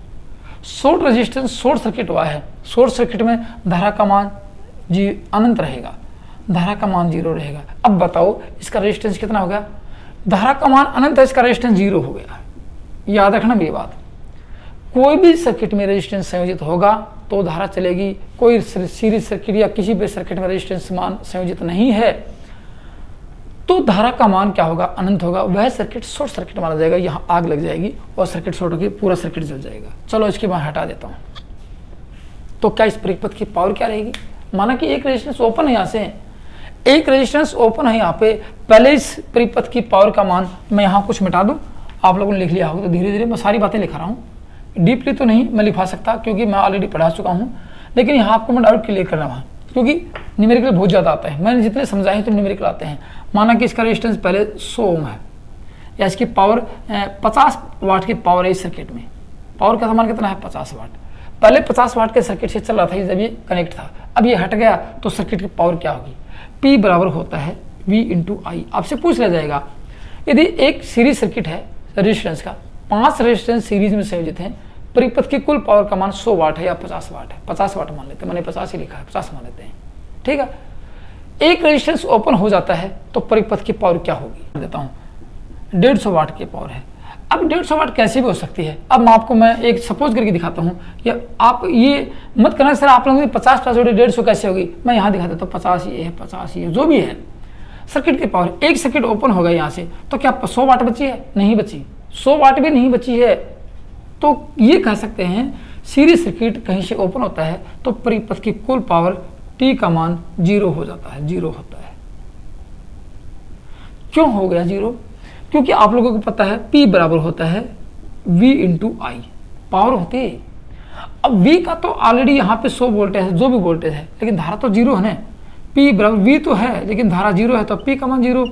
शॉर्ट रेजिस्टेंस शॉर्ट सर्किट हुआ है। शॉर्ट सर्किट में धारा का मान अनंत रहेगा, धारा का मान 0 रहेगा। अब बताओ इसका रेजिस्टेंस कितना हो गया? धारा का मान अनंत है, इसका रेजिस्टेंस 0 हो गया। याद रखना ये बात। कोई भी सर्किट में रेजिस्टेंस संयोजित होगा तो धारा चलेगी। कोई सीरीज सर्किट या किसी भी सर्किट में रेजिस्टेंस मान संयोजित नहीं है तो धारा का मान क्या होगा? अनंत होगा। वह सर्किट शॉर्ट सर्किट माना जाएगा। यहाँ आग लग जाएगी और सर्किट शॉर्ट होकर पूरा सर्किट जल जाएगा। चलो इसके बाद हटा देता हूँ। तो क्या इस परिपथ की पावर क्या रहेगी? माना कि एक रेजिस्टेंस ओपन है, यहाँ से एक रेजिस्टेंस ओपन है यहाँ पे, पहले इस परिपथ की पावर का मान मैं यहाँ कुछ मिटा दूँ, आप लोगों ने लिख लिया होगा, तो धीरे धीरे मैं सारी बातें लिखा रहा हूँ। डीपली तो नहीं मैं लिखा सकता क्योंकि मैं ऑलरेडी पढ़ा चुका हूँ, लेकिन यहाँ आपको मैं डाउट क्लियर करना वहाँ, क्योंकि न्यूमेरिकल बहुत ज़्यादा आता है। मैंने जितने समझाए हैं तो न्यूमेरिकल आते हैं। माना कि इसका रेजिस्टेंस पहले 100 ओम है, या इसकी पावर 50 वाट की पावर है। इस सर्किट में पावर का समान कितना है? 50 वाट। पहले 50 वाट के सर्किट से चल रहा था जब ये कनेक्ट था, अब ये हट गया तो सर्किट की पावर क्या होगी? P बराबर होता है V × I। आपसे पूछ लिया जाएगा, यदि एक सीरीज सर्किट है रेजिस्टेंस का, 5 रेजिस्टेंस सीरीज में संयोजित हैं, परिपथ की कुल पावर का मान 100 वाट है या 50 वाट है। 50 वाट मान लेते हैं, मैंने 50 ही लिखा है, 50 मान लेते हैं, ठीक है। एक रेजिस्टेंस ओपन हो जाता है तो परिपथ की पावर क्या होगी? देता हूँ 150 वाट की पावर है। अब 150 वाट कैसे भी हो सकती है? अब मैं एक सपोज करके दिखाता हूँ, या आप ये मत करना सर आप लोगों की 50 जोड़े 150 कैसे होगी। मैं यहाँ दिखा देता हूँ, 50 ये है, 50 ये है, जो भी है सर्किट की पावर। एक सर्किट ओपन होगा यहाँ से तो क्या 100 वाट बची है? नहीं बची। 100 वाट भी नहीं बची है। तो ये कह सकते हैं सीरीज सर्किट कहीं से ओपन होता है तो परिपथ की कुल पावर T का मान 0 हो जाता है, 0 होता है। क्यों हो गया 0? क्योंकि आप लोगों को पता है P बराबर होता है V × I, पावर होती है। अब V का तो ऑलरेडी यहाँ पे 100 वोल्टेज है, जो भी वोल्टेज है, लेकिन धारा तो 0 है ना। P बराबर V तो है लेकिन धारा 0 है, तो P का मान 0।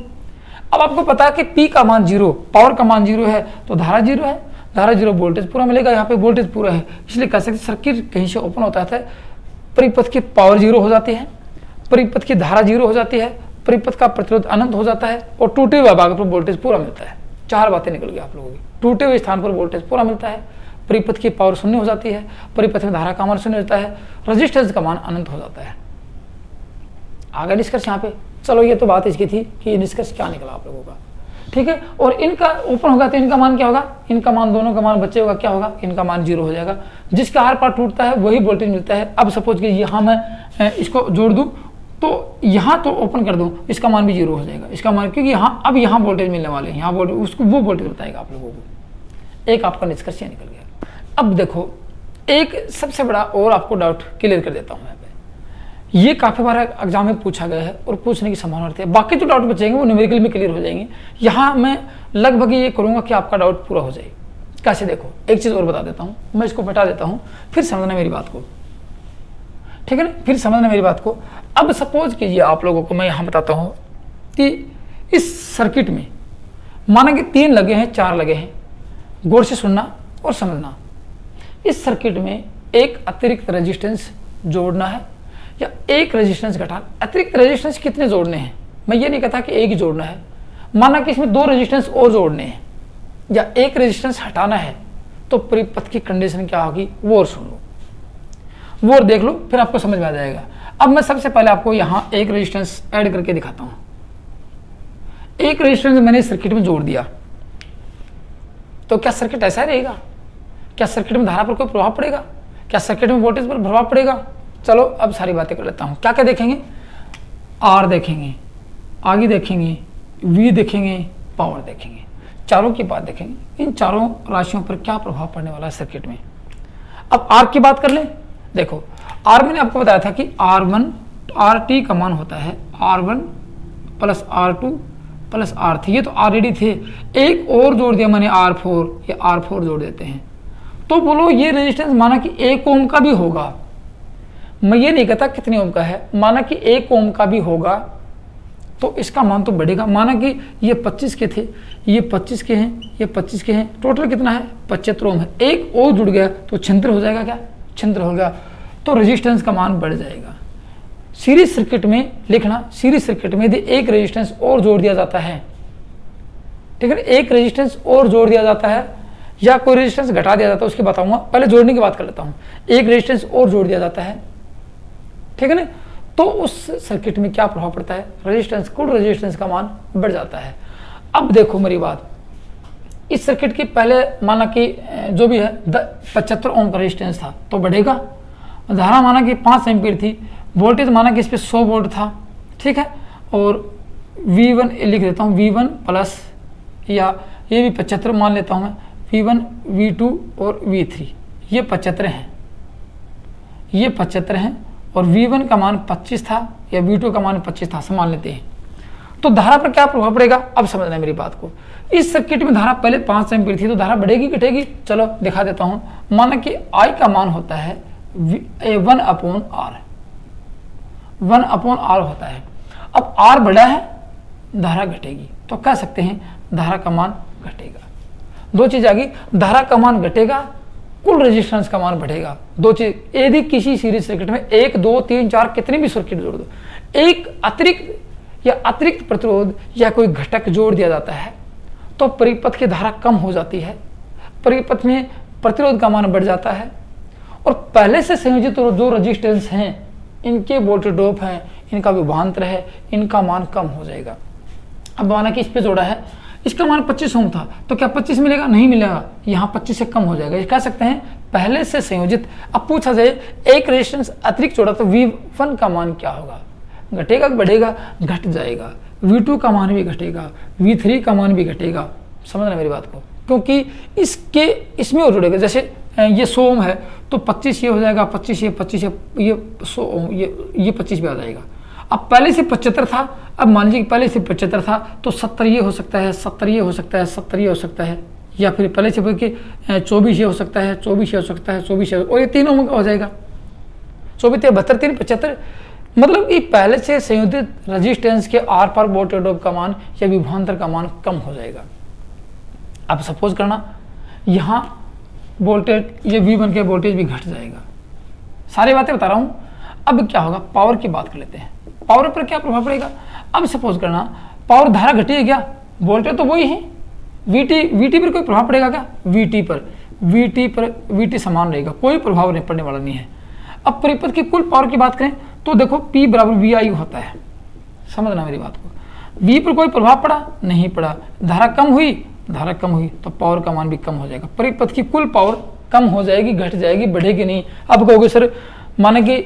अब आपको पता है कि P का मान 0, पावर का मान 0 है तो धारा 0 है, धारा 0 वोल्टेज पूरा मिलेगा। यहाँ पे वोल्टेज पूरा है, इसलिए कह सकते सर्किट कहीं से ओपन होता है, परिपथ की पावर 0 हो जाती है, परिपथ की धारा 0 हो जाती है, परिपथ का प्रतिरोध अनंत हो जाता है, और टूटे हुए भाग पर वोल्टेज पूरा मिलता है। 4 बातें निकल गई आप लोगों की। टूटे हुए स्थान पर वोल्टेज पूरा मिलता है, परिपथ की पावर 0 हो जाती है, परिपथ में धारा का मान 0 होता है, रेजिस्टेंस का मान अनंत हो जाता है। आगे निष्कर्ष यहाँ पे, चलो ये तो बात इसकी थी कि निष्कर्ष क्या निकला आप लोगों का। ठीक है। और इनका ओपन होगा तो इनका मान क्या होगा, इनका मान, दोनों का मान बच्चे होगा, क्या होगा, इनका मान 0 हो जाएगा। जिसका आर पार टूटता है वही वोल्टेज मिलता है। अब सपोज कि यहाँ मैं इसको जोड़ दूँ तो यहाँ तो ओपन कर दूँ, इसका मान भी 0 हो जाएगा, इसका मान, क्योंकि यहाँ अब यहाँ वोल्टेज मिलने वाले हैं, यहाँ वोल्टेज, उसको वो वोल्टेज बताएगा आप लोगों को। एक आपका निष्कर्ष निकल गया। अब देखो एक सबसे बड़ा और आपको डाउट क्लियर कर देता हूँ मैं, ये काफ़ी बार एग्जाम में पूछा गया है और पूछने की संभावना रहती है। बाकी जो डाउट बचेंगे वो न्यूमेरिकल में क्लियर हो जाएंगे। यहाँ मैं लगभग ये करूँगा कि आपका डाउट पूरा हो जाए। कैसे, देखो एक चीज़ और बता देता हूँ, मैं इसको मिटा देता हूँ, फिर समझना मेरी बात को, ठीक है ना, फिर समझना मेरी बात को। अब सपोज कीजिए आप लोगों को मैं यहाँ बताता हूँ कि इस सर्किट में माना कि 3 लगे हैं, 4 लगे हैं, गौर से सुनना और समझना। इस सर्किट में एक अतिरिक्त रेजिस्टेंस जोड़ना है या एक रेजिस्टेंस घटाना। अतिरिक्त रेजिस्टेंस कितने जोड़ने हैं, मैं ये नहीं कहता कि एक ही जोड़ना है। माना कि इसमें 2 रेजिस्टेंस और जोड़ने हैं या एक रेजिस्टेंस हटाना है, तो परिपथ की कंडीशन क्या होगी वो और सुन लो, वो और देख लो, फिर आपको समझ में आ जाएगा। अब मैं सबसे पहले आपको यहाँ एक रेजिस्टेंस ऐड करके दिखाता हूँ। एक रेजिस्टेंस मैंने सर्किट में जोड़ दिया, तो क्या सर्किट ऐसा रहेगा? क्या सर्किट में धारा पर कोई प्रभाव पड़ेगा? क्या सर्किट में वोल्टेज पर प्रभाव पड़ेगा? चलो अब सारी बातें कर लेता हूँ। क्या क्या देखेंगे, आर देखेंगे, आगे देखेंगे, वी देखेंगे, पावर देखेंगे, चारों की बात देखेंगे। इन चारों राशियों पर क्या प्रभाव पड़ने वाला है सर्किट में। अब आर की बात कर लें। देखो आर मैंने आपको बताया था कि R1 RT का मान होता है R1 plus R2 plus R3। ये तो ऑलरेडी थे, एक और जोड़ दिया मैंने R4, या R4 जोड़ देते हैं। तो बोलो ये रेजिस्टेंस माना कि 1 ओम का भी होगा, मैं ये नहीं कहता कितने ओम का है, माना कि 1 ओम का भी होगा, तो इसका मान तो बढ़ेगा। माना कि ये 25 के थे, ये 25 के हैं, ये 25 के हैं, टोटल कितना है 75 ओम है। एक और जुड़ गया तो छिंत्र हो जाएगा, क्या छिंत्र हो गया, तो रेजिस्टेंस का मान बढ़ जाएगा। सीरीज सर्किट में लिखना, सीरीज सर्किट में यदि एक रेजिस्टेंस और जोड़ दिया जाता है, ठीक है, एक रेजिस्टेंस और जोड़ दिया जाता है या कोई रेजिस्टेंस घटा दिया जाता है, उसकी बताऊंगा, पहले जोड़ने की बात कर लेता हूं। एक रेजिस्टेंस और जोड़ दिया जाता है, ठीक है ना, तो उस सर्किट में क्या प्रभाव पड़ता है, रेजिस्टेंस, कुल रेजिस्टेंस का मान बढ़ जाता है। अब देखो मेरी बात, इस सर्किट की पहले माना कि जो भी है 75 ओम का रेजिस्टेंस था तो बढ़ेगा, धारा माना कि 5 एम्पीयर थी, वोल्टेज माना कि इस पर 100 वोल्ट था, ठीक है, और V1 लिख देता हूँ, V1 प्लस, या ये भी 75 मान लेता हूँ मैं, V1 V2 और V3, ये 75 हैं, ये 75 हैं, और V1 का मान 25 था या V2 का मान 25 था, मान लेते हैं। तो धारा पर क्या प्रभाव पड़ेगा, अब समझना है मेरी बात को। इस सर्किट में धारा पहले 5 एम्पीयर थी, तो धारा बढ़ेगी घटेगी, चलो दिखा देता हूं। माना कि I का मान होता है 1/R, 1/R होता है। अब R बड़ा है, धारा घटेगी, तो कह सकते हैं धारा का मान घटेगा। दो चीज आ गई, धारा का मान घटेगा, कुल रेजिस्टेंस का मान बढ़ेगा। दो चीज, यदि किसी सीरीज सर्किट में 1 2 3 4 कितने भी सर्किट जोड़ दो, एक अतिरिक्त प्रतिरोध या कोई घटक जोड़ दिया जाता है, तो परिपथ की धारा कम हो जाती है, परिपथ में प्रतिरोध का मान बढ़ जाता है, और पहले से संयोजित जो रेजिस्टेंस हैं, इनके वोल्टेज ड्रॉप हैं, इनका विभवांतर है, इनका मान कम हो जाएगा। अब माना कि इस पे जोड़ा है, इसका मान 25 ओम था, तो क्या 25 मिलेगा? नहीं मिलेगा, यहाँ 25 से कम हो जाएगा। ये कह सकते हैं पहले से संयोजित। अब पूछा जाए एक रेजिस्टेंस अतिरिक्त जोड़ा तो V1 का मान क्या होगा, घटेगा बढ़ेगा? घट जाएगा। V2 का मान भी घटेगा, V3 का मान भी घटेगा। समझना मेरी बात को, क्योंकि इसमें और जुड़ेगा। जैसे ये 100 ओम है तो 25 ये हो जाएगा, 25 ये 100 ओम, ये 25 भी आ जाएगा। अब पहले से 75 था, अब मान लीजिए पहले से 75 था तो 70 ये हो सकता है, 70 ये हो सकता है, 70 ये हो सकता है, या फिर पहले से 24 ये हो सकता है, 24 ये हो सकता है, 24 और ये 3 ओम का हो जाएगा। 24 72 3 75, मतलब कि पहले से संयोजित रेजिस्टेंस के आर पार वोल्टेज ड्रॉप का मान या विभवांतर का मान कम हो जाएगा। अब सपोज करना यहाँ वोल्टेज, ये V1 के वोल्टेज भी घट जाएगा। सारी बातें बता रहा हूँ। अब क्या होगा, पावर की बात कर लेते हैं। पावर पर क्या प्रभाव पड़ेगा? अब सपोज करना पावर, धारा घटी है क्या, वोल्टेज तो वही है, VT पर कोई प्रभाव पड़ेगा क्या? VT समान रहेगा, कोई प्रभाव नहीं पड़ने वाला नहीं है। अब परिपथ की कुल पावर की बात करें तो देखो P बराबर VI होता है। समझना मेरी बात को, V पर कोई प्रभाव पड़ा? नहीं पड़ा। धारा कम हुई? धारा कम हुई तो पावर का मान भी कम हो जाएगा। परिपथ की कुल पावर कम हो जाएगी, घट जाएगी, बढ़ेगी नहीं। अब कहोगे सर माना कि,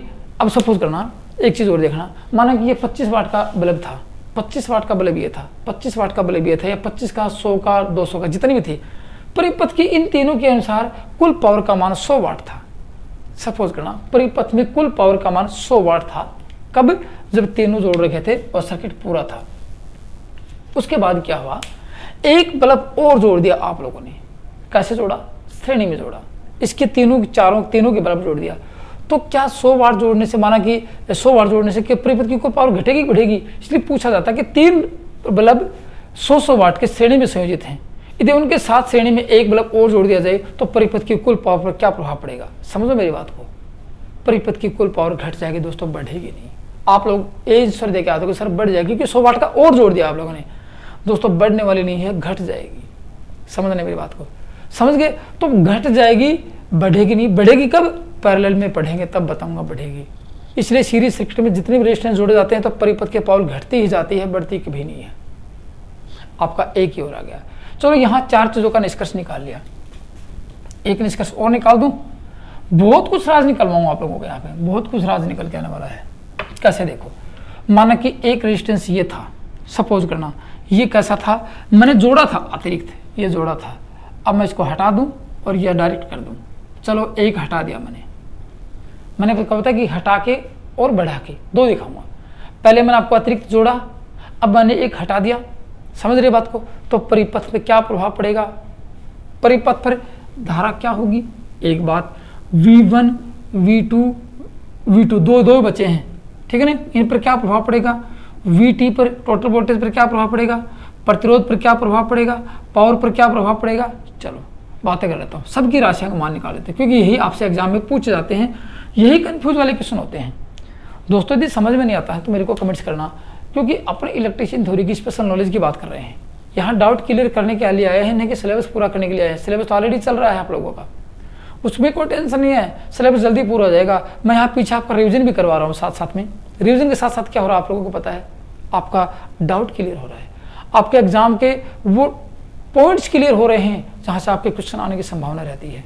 अब सपोज करना एक चीज़ और देखना, माना कि ये 25 वाट का बल्ब था, 25 वाट का बल्ब ये था, 25 वाट का बल्ब ये था, या 25 का, 100 का, 200 का, जितनी भी थी, परिपथ की इन तीनों के अनुसार कुल पावर का मान 100 वाट था। सपोज करना परिपथ में कुल पावर का मान 100 वाट था। कब? जब तीनों जोड़ रखे थे और सर्किट पूरा था। उसके बाद क्या हुआ, एक बल्ब और जोड़ दिया आप लोगों ने। कैसे जोड़ा? श्रेणी में जोड़ा। इसके तीनों के बल्ब जोड़ दिया। तो क्या 100 वाट जोड़ने से, माना कि 100 वाट जोड़ने से क्या परिपथ की कुल पावर घटेगी बढ़ेगी? इसलिए पूछा जाता है कि 3 बल्ब 100 वाट के श्रेणी में संयोजित हैं, यदि उनके साथ श्रेणी में एक बल्ब और जोड़ दिया जाए तो परिपथ की कुल पावर पर क्या प्रभाव पड़ेगा? समझो मेरी बात को। परिपथ की कुल पावर घट जाएगी दोस्तों, बढ़ेगी नहीं। आप लोग ए आंसर देके आते हो कि सर बढ़ जाएगी, क्योंकि 100 वाट का और जोड़ दिया आप लोगों ने। दोस्तों बढ़ने वाली नहीं है, घट जाएगी। समझने मेरी बात को, समझ गए? तो घट जाएगी, बढ़ेगी नहीं। बढ़ेगी कब? पैरेलल में पढ़ेंगे तब बताऊंगा बढ़ेगी। इसलिए सीरीज सर्किट में जितने भी रेजिस्टेंस जोड़े जाते हैं तो परिपथ के पावर घटती ही जाती है, बढ़ती कभी नहीं है। आपका एक ही और आ गया। चलो यहाँ 4 चीजों का निष्कर्ष निकाल लिया। एक निष्कर्ष और निकाल दूं, बहुत कुछ राज निकलवाऊंगा आप लोगों को। यहाँ पे बहुत कुछ राज निकल के आने वाला है। कैसे? देखो, माना कि एक रेजिस्टेंस ये था, सपोज करना ये कैसा था, मैंने जोड़ा था अतिरिक्त, ये जोड़ा था। अब मैं इसको हटा दूं और ये डायरेक्ट कर दूं। चलो एक हटा दिया मैंने कहा था कि हटा के और बढ़ा के दो दिखाऊंगा। पहले मैंने आपको अतिरिक्त जोड़ा, अब मैंने एक हटा दिया। समझ रहे बात को? तो परिपथ पे क्या प्रभाव पड़ेगा? परिपथ पर धारा क्या होगी? एक बात, V1 V2 दो बचे हैं, ठीक है ना? इन पर क्या प्रभाव पड़ेगा? VT पर, टोटल वोल्टेज पर क्या प्रभाव पड़ेगा? प्रतिरोध पर क्या प्रभाव पड़ेगा? पावर पर क्या प्रभाव पड़ेगा? चलो बातें कर लेता हूँ, सबकी राशियां का मान निकाल लेते हैं, क्योंकि यही आपसे एग्जाम में पूछे जाते हैं, यही कंफ्यूज वाले क्वेश्चन होते हैं। दोस्तों यदि समझ में नहीं आता है तो मेरे को कमेंट्स करना, क्योंकि अपने इलेक्ट्रिशियन थ्योरी की स्पेशल नॉलेज की बात कर रहे हैं। यहाँ डाउट क्लियर करने के लिए आए हैं, नहीं कि सिलेबस पूरा करने के लिए आए हैं। सिलेबस तो ऑलरेडी चल रहा है आप लोगों का, उसमें कोई टेंशन नहीं है, सिलेबस जल्दी पूरा हो जाएगा। मैं यहाँ पीछे आपका रिविजन भी करवा रहा हूँ साथ साथ में। रिविजन के साथ साथ क्या हो रहा है आप लोगों को पता है? आपका डाउट क्लियर हो रहा है, आपके एग्जाम के वो पॉइंट्स क्लियर हो रहे हैं जहाँ से आपके क्वेश्चन आने की संभावना रहती है।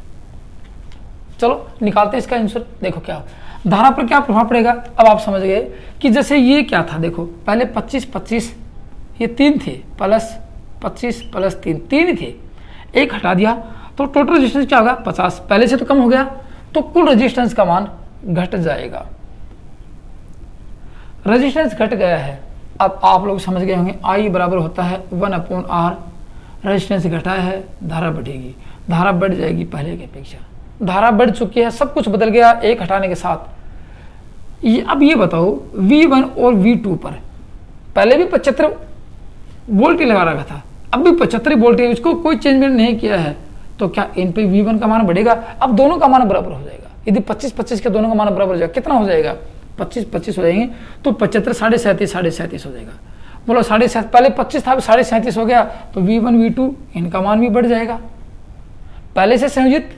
चलो निकालते हैं इसका आंसर। देखो क्या धारा पर क्या प्रभाव पड़ेगा। अब आप समझ गए कि जैसे ये क्या था, देखो पहले 25 ये 3 थे, प्लस 25 प्लस 3 ही थे, एक हटा दिया तो टोटल रेजिस्टेंस क्या होगा? 50। पहले से तो कम हो गया, तो कुल रेजिस्टेंस का मान घट जाएगा। रेजिस्टेंस घट गया है। अब आप लोग समझ गए होंगे, I बराबर होता है 1/R। रेजिस्टेंस घटा है, धारा बढ़ेगी, धारा बढ़ जाएगी पहले की अपेक्षा। धारा बढ़ चुकी है, सब कुछ बदल गया एक हटाने के साथ। अब ये बताओ V1 और V2 पर पहले भी 75 वोल्ट ही लगा रखा था, अब भी 75 वोल्ट है, इसको कोई चेंजमेंट नहीं किया है, तो क्या इन पे V1 का मान बढ़ेगा? अब दोनों का मान बराबर हो जाएगा। यदि 25 के दोनों का मान बराबर हो जाएगा, कितना हो जाएगा? 25 हो जाएंगे, तो 75 37.5 हो जाएगा। बोलो 37.5, पहले 25 था, 37.5 हो गया, तो V1 V2 इनका मान भी बढ़ जाएगा। पहले से संयोजित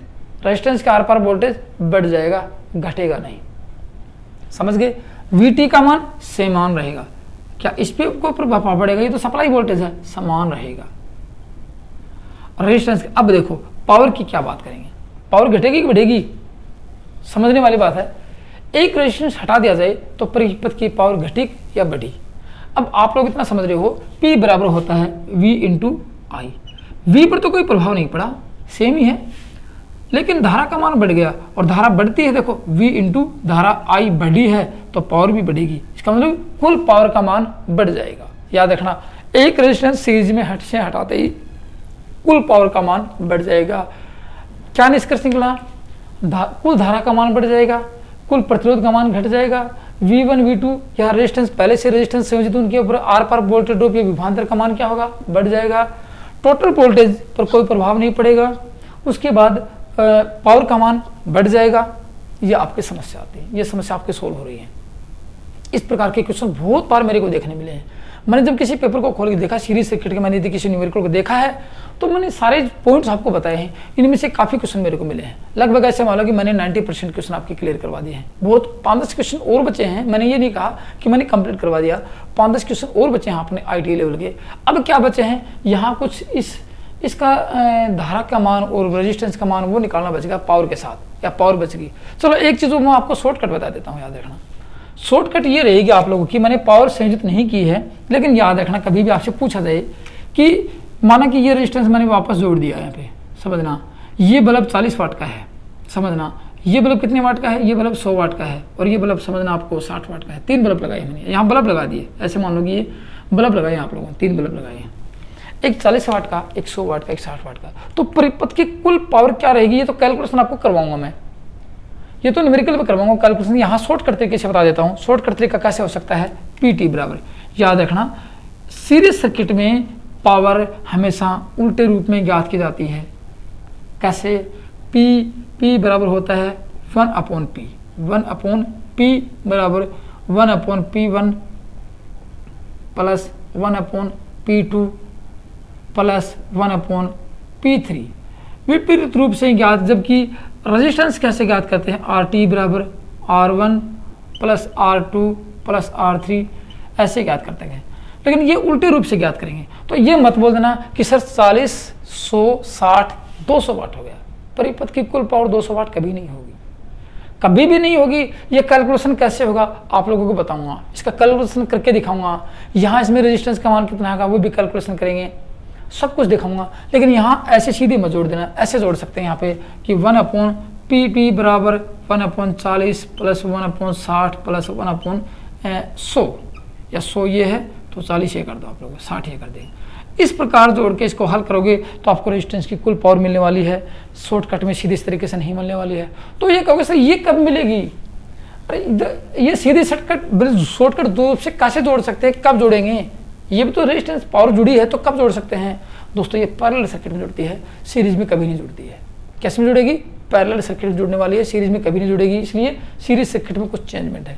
रेजिस्टेंस के आर पार वोल्टेज बढ़ जाएगा, घटेगा नहीं। समझ गए? VT का मान समान रहेगा। क्या इस पे कोई प्रभाव पड़ेगा? ये तो सप्लाई वोल्टेज है, समान रहेगा। रेजिस्टेंस, अब देखो पावर की क्या बात करेंगे, पावर घटेगी कि बढ़ेगी? समझने वाली बात है। एक रेजिस्टेंस हटा दिया जाए तो परिपथ की पावर घटी या बढ़ी? अब आप लोग इतना समझ रहे हो, P बराबर होता है V × I। V पर तो कोई प्रभाव नहीं पड़ा, सेम ही है, लेकिन धारा का मान बढ़ गया, और धारा बढ़ती है, देखो V × धारा I बढ़ी है तो पावर भी बढ़ेगी। इसका मतलब कुल पावर का मान बढ़ जाएगा। याद रखना, एक रेजिस्टेंस सीरीज में हटाते ही कुल पावर का मान बढ़ जाएगा। क्या निष्कर्ष निकला? कुल धारा का मान बढ़ जाएगा, कुल प्रतिरोध का मान घट जाएगा। V1 V2 यहाँ रेजिस्टेंस पहले से रेजिस्टेंस संयोजित, उनके ऊपर आर पार वोल्टेज ड्रॉप या विभवांतर का मान क्या होगा? बढ़ जाएगा। टोटल वोल्टेज पर कोई प्रभाव नहीं पड़ेगा। उसके बाद पावर का मान बढ़ जाएगा। ये आपकी समस्या आती है, ये समस्या आपके सोल्व हो रही है। इस प्रकार के क्वेश्चन बहुत बार मेरे को देखने मिले हैं। मैंने जब किसी पेपर को खोल के देखा सीरीज सर्किट के, मैंने किसी न्यूमेरिकल को देखा है, तो मैंने सारे पॉइंट्स आपको बताए हैं। इनमें से काफ़ी क्वेश्चन मेरे को मिले हैं, लगभग ऐसे मान लो कि मैंने 90% क्वेश्चन आपके क्लियर करवा दिए हैं। बहुत 5-10 क्वेश्चन और बचे हैं, मैंने ये नहीं कहा कि मैंने कंप्लीट करवा दिया, 5-10 क्वेश्चन और बचे हैं अपने ITI लेवल के। अब क्या बचे हैं, यहाँ कुछ इसका धारा का मान और रेजिस्टेंस का मान वो निकालना बचेगा पावर के साथ, या पावर बच गई। चलो एक चीज़ मैं आपको शॉर्टकट बता देता हूँ, याद रखना। शॉर्टकट ये रहेगी आप लोगों की, मैंने पावर संयोजित नहीं की है, लेकिन याद रखना कभी भी आपसे पूछा जाए कि माना कि ये रेजिस्टेंस मैंने वापस जोड़ दिया यहाँ पे, समझना ये बल्ब 40 वाट का है, समझना ये बल्ब कितने वाट का है, ये बल्ब 100 वाट का है, और ये बल्ब समझना आपको 60 वाट का है। 3 बल्ब लगाए मैंने, यहाँ बल्ब लगा दिए, ऐसे मान लो कि ये बल्ब लगाए आप लोगों ने, 3 बल्ब लगाए हैं, एक 40 वाट का, एक 100 वाट का, एक 60 वाट का। तो परिपथ की कुल पावर क्या रहेगी, ये तो कैलकुलेशन आपको करवाऊंगा मैं, ये तो न्यूमेरिकल पे करवाऊंगा कैलकुलेशन। यहाँ शॉर्टकट तरीके से बता देता हूँ। शॉर्टकट तरीका कैसे हो सकता है, PT बराबर, याद रखना सीरीज सर्किट में पावर हमेशा उल्टे रूप में ज्ञात की जाती है। कैसे, P बराबर होता है 1/P, 1/P बराबर 1/P1 plus 1/P2 plus 1/P3, विपरीत रूप से ज्ञात। जबकि रेजिस्टेंस कैसे ज्ञात करते हैं, RT बराबर R1 plus R2 plus R3, ऐसे ज्ञात करते हैं, लेकिन ये उल्टे रूप से ज्ञात करेंगे। तो ये मत बोल देना कि सर 40, 100, 60, 200 वाट हो गया। परिपथ की कुल पावर 200 वाट कभी नहीं होगी, कभी भी नहीं होगी। ये कैलकुलेशन कैसे होगा आप लोगों को बताऊंगा, इसका कैलकुलेशन करके दिखाऊंगा। यहाँ इसमें रेजिस्टेंस का मान कितना होगा वो भी कैलकुलेशन करेंगे, सब कुछ दिखाऊंगा। लेकिन यहाँ ऐसे सीधे मत जोड़ देना, ऐसे जोड़ सकते हैं यहाँ पे कि 1/P बराबर 1/40 प्लस 1/60 प्लस 1/100, या 100 ये है तो 40 ये कर दो आप लोग, 60 ये कर देंगे। इस प्रकार जोड़ के इसको हल करोगे तो आपको रेजिस्टेंस की कुल पावर मिलने वाली है। शॉर्टकट में सीधे इस तरीके से नहीं मिलने वाली है। तो ये कहोगे सर ये कब मिलेगी, अरे ये सीधे शॉर्टकट दो से कैसे जोड़ सकते हैं, कब जोड़ेंगे, ये भी तो रेजिस्टेंस पावर जुड़ी है तो कब जोड़ सकते हैं। दोस्तों ये पैरेलल सर्किट में जुड़ती है, सीरीज में कभी नहीं जुड़ती है। कैसे में जुड़ेगी, पैरेलल सर्किट में जुड़ने वाली है, सीरीज में कभी नहीं जुड़ेगी। इसलिए सीरीज सर्किट में कुछ चेंजमेंट है।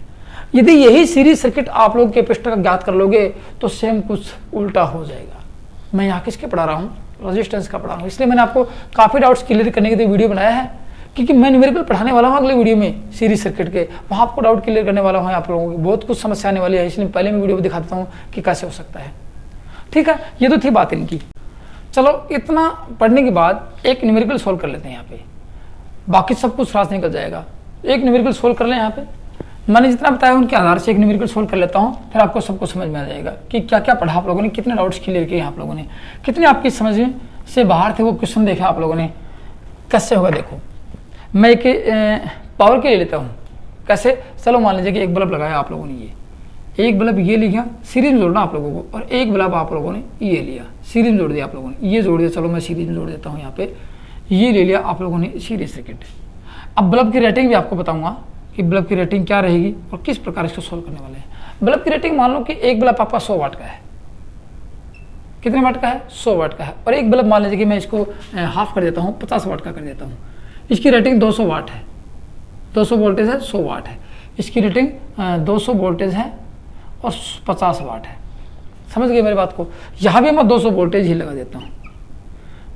यदि यही सीरीज सर्किट आप लोग कैपेसिटर का ज्ञात कर लोगे तो सेम कुछ उल्टा हो जाएगा। मैं यहाँ किसके पढ़ा रहा हूँ, रेजिस्टेंस का पढ़ा रहा हूँ। इसलिए मैंने आपको काफ़ी डाउट्स क्लियर करने के लिए वीडियो बनाया है, क्योंकि मैं न्यूमेरिकल पढ़ाने वाला हूँ अगले वीडियो में सीरीज सर्किट के, वहाँ आपको डाउट क्लियर करने वाला हूँ। आप लोगों की बहुत कुछ समस्या आने वाली है, इसलिए पहले मैं वीडियो में दिखा देता हूँ कि कैसे हो सकता है। ठीक है, ये तो थी बात इनकी। चलो इतना पढ़ने के बाद एक न्यूमेरिकल सोल्व कर लेते हैं यहाँ पे, बाकी सब कुछ रास निकल जाएगा। एक न्यूमेरिकल सोल्व कर लें यहाँ पे, मैंने जितना बताया उनके आधार से एक न्यूमेरिकल सोल्व कर लेता हूँ, फिर आपको सब कुछ समझ में आ जाएगा कि क्या क्या पढ़ा आप लोगों ने, कितने डाउट्स क्लियर किए आप लोगों ने, कितने आपकी समझ में से बाहर थे वो क्वेश्चन देखा आप लोगों ने। कैसे होगा देखो, मैं एक पावर के ले लेता हूँ। कैसे, चलो मान लीजिए कि एक बल्ब लगाया आप लोगों ने, ये एक बल्ब ये लिया, सीरीज में जोड़ना आप लोगों को, और एक बल्ब आप लोगों ने ये लिया, सीरीज में जोड़ दिया आप लोगों ने, ये जोड़ दिया। चलो मैं सीरीज में जोड़ देता हूँ यहाँ पे, ये ले लिया आप लोगों ने सीरीज सर्किट। अब बल्ब की रेटिंग भी आपको बताऊंगा कि बल्ब की रेटिंग क्या रहेगी और किस प्रकार इसको सोल्व करने वाले हैं। बल्ब की रेटिंग मान लो कि एक बल्ब आपका 100 वाट का है, कितने वाट का है, 100 वाट का है, और एक बल्ब मान लीजिए कि मैं इसको हाफ कर देता हूँ, 50 वाट का कर देता हूँ। इसकी रेटिंग 200 वाट है, 200 वोल्टेज है, 100 वाट है। इसकी रेटिंग 200 वोल्टेज है और 50 वाट है। समझ गए मेरी बात को। यहाँ भी मैं 200 वोल्टेज ही लगा देता हूँ।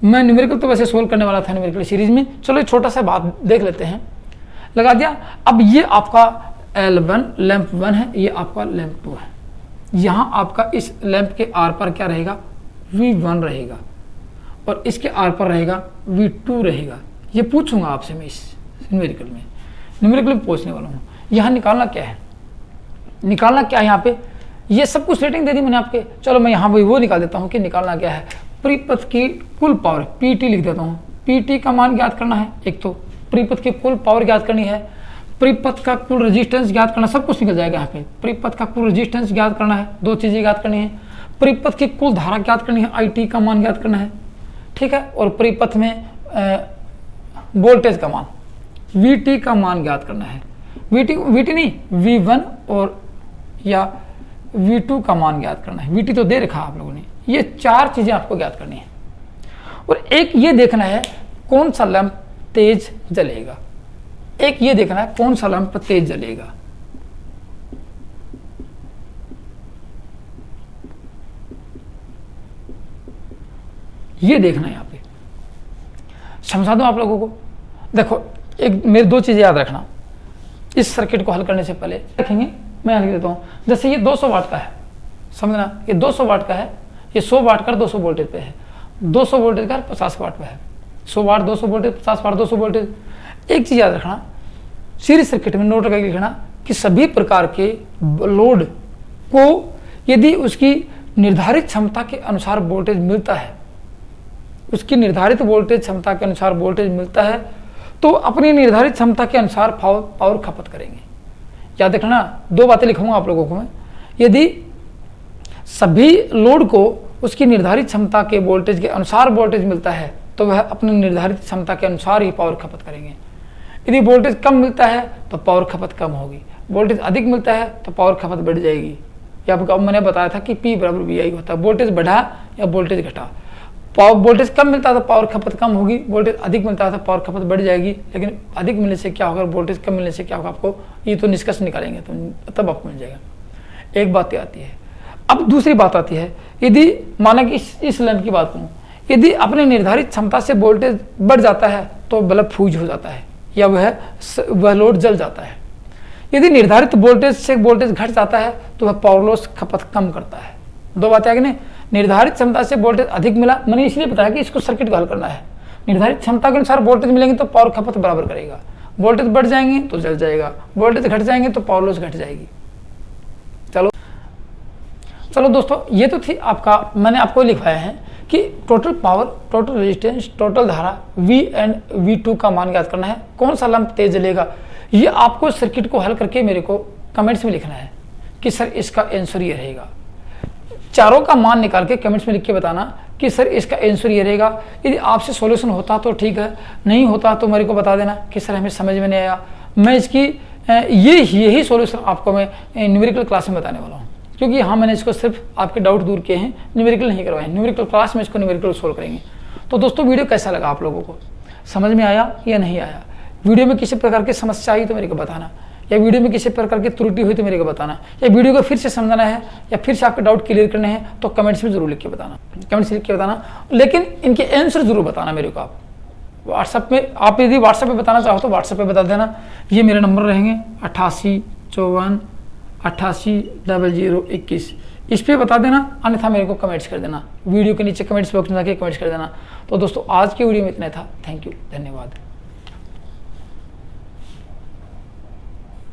मैं न्यूमेरिकल तो वैसे सोल्व करने वाला था न्यूमेरिकल सीरीज में, चलो एक छोटा सा बात देख लेते हैं। लगा दिया। अब ये आपका L1 लैंप 1 है, ये आपका लैंप 2 है। यहाँ आपका इस लैंप के आर पर क्या रहेगा, V1 रहेगा, और इसके आर पर रहेगा V2 रहेगा। ये पूछूंगा आपसे मैं इस न्यूमेरिकल में पूछने वाला हूँ। यहाँ निकालना क्या है, निकालना क्या है यहाँ पे, ये सब कुछ रेटिंग दे दी मैंने आपके। चलो मैं यहाँ वो निकाल देता हूँ कि निकालना क्या है। परिपथ की कुल पावर PT लिख देता हूँ। PT का मान ज्ञात करना है, एक तो परिपथ की कुल पावर ज्ञात करनी है, परिपथ का कुल रेजिस्टेंस ज्ञात करना, सब कुछ निकल जाएगा यहाँ पे। परिपथ का कुल रेजिस्टेंस ज्ञात करना है, दो चीजें ज्ञात करनी है। परिपथ की कुल धारा ज्ञात करनी है, IT का मान ज्ञात करना है, ठीक है। और परिपथ में वोल्टेज का मान VT का मान ज्ञात करना है। VT नहीं, V1 और या V2 का मान ज्ञात करना है। VT तो दे रखा आप लोगों ने। ये चार चीजें आपको ज्ञात करनी है। और एक ये देखना है कौन सा लैंप तेज जलेगा, एक ये देखना है कौन सा लैंप तेज जलेगा। ये देखना है यहाँ पे, समझा दूँ आप लोगों को। देखो एक मेरे 2 चीज़ें याद रखना इस सर्किट को हल करने से पहले। देखेंगे मैं लिख देता हूँ, जैसे ये 200 वाट का है, समझना, ये 200 वाट का है, ये 100 वाट का 200 वोल्टेज पे है, 200 वोल्टेज का 50 वाट पे है, 100 वाट 200 वोल्टेज, 50 वाट 200 वोल्टेज। एक चीज़ याद रखना सीरीज सर्किट में नोट करके लिखना कि सभी प्रकार के लोड को यदि उसकी निर्धारित क्षमता के अनुसार वोल्टेज मिलता है, उसकी निर्धारित वोल्टेज क्षमता के अनुसार वोल्टेज मिलता है, तो अपनी निर्धारित क्षमता के अनुसार पावर खपत करेंगे। याद रखना 2 बातें लिखूंगा आप लोगों को मैं, यदि सभी लोड को उसकी निर्धारित क्षमता के वोल्टेज के अनुसार वोल्टेज मिलता है तो वह अपनी निर्धारित क्षमता के अनुसार ही पावर खपत करेंगे। यदि वोल्टेज कम मिलता है तो पावर खपत कम होगी, वोल्टेज अधिक मिलता है तो पावर खपत बढ़ जाएगी। या आपको मैंने बताया था कि P बराबर VI होता है, वोल्टेज बढ़ा या वोल्टेज घटा। वोल्टेज कम मिलता है तो पावर खपत कम होगी, वोल्टेज अधिक मिलता है तो पावर खपत बढ़ जाएगी। लेकिन अधिक मिलने से क्या होगा, वोल्टेज कम मिलने से क्या होगा, आपको ये तो निष्कर्ष निकालेंगे तो तब आपको मिल जाएगा। एक बात आती है। अब दूसरी बात आती है, यदि माना कि इस लाइन की बात करूँ, यदि अपने निर्धारित क्षमता से वोल्टेज बढ़ जाता है तो बल्ब फ्यूज हो जाता है या वह लोड जल जाता है। यदि निर्धारित वोल्टेज से वोल्टेज घट जाता है तो वह पावर लॉस खपत कम करता है। 2 बातें आगे नहीं, निर्धारित क्षमता से वोल्टेज अधिक मिला, मैंने इसलिए बताया कि इसको सर्किट को हल करना है। निर्धारित क्षमता के अनुसार वोल्टेज मिलेंगे तो पावर खपत बराबर करेगा, वोल्टेज बढ़ जाएंगे तो जल जाएगा, वोल्टेज घट जाएंगे तो पावर लॉस घट जाएगी। चलो दोस्तों, ये तो थी आपका, मैंने आपको लिखवाया है कि total power, total resistance, total धारा V एंड V2 का मान ज्ञात करना है, कौन सा लंप तेज जलेगा। ये आपको सर्किट को हल करके मेरे को कमेंट्स में लिखना है कि सर इसका आंसर ये रहेगा। चारों का मान निकाल के कमेंट्स में लिख के बताना कि सर इसका आंसर ये रहेगा। यदि आपसे सॉल्यूशन होता तो ठीक है, नहीं होता तो मेरे को बता देना कि सर हमें समझ में नहीं आया। मैं इसकी यही सॉल्यूशन आपको मैं न्यूमेरिकल क्लास में बताने वाला हूँ, क्योंकि यहाँ मैंने इसको सिर्फ आपके डाउट दूर किए हैं, न्यूमेरिकल नहीं करवाए। न्यूमेरिकल क्लास में इसको न्यूमेरिकल सोल्व करेंगे। तो दोस्तों वीडियो कैसा लगा आप लोगों को, समझ में आया या नहीं आया। वीडियो में किसी प्रकार की समस्या आई तो मेरे को बताना, या वीडियो में किसी प्रकार की त्रुटि हुई तो मेरे को बताना, या वीडियो को फिर से समझना है या फिर से आपके डाउट क्लियर करने हैं तो कमेंट्स में जरूर लिख के बताना, कमेंट्स लिख के बताना। लेकिन इनके आंसर जरूर बताना मेरे को। आप व्हाट्सएप में, आप यदि व्हाट्सएप पे बताना चाहो तो व्हाट्सएप पे बता देना। ये मेरे नंबर रहेंगे 88 54 88 0021, इस पर बता देना, अन्यथा मेरे को कमेंट्स कर देना। वीडियो के नीचे कमेंट्स बॉक्स में जाके कमेंट्स कर देना। तो दोस्तों आज की वीडियो में इतना था। थैंक यू, धन्यवाद।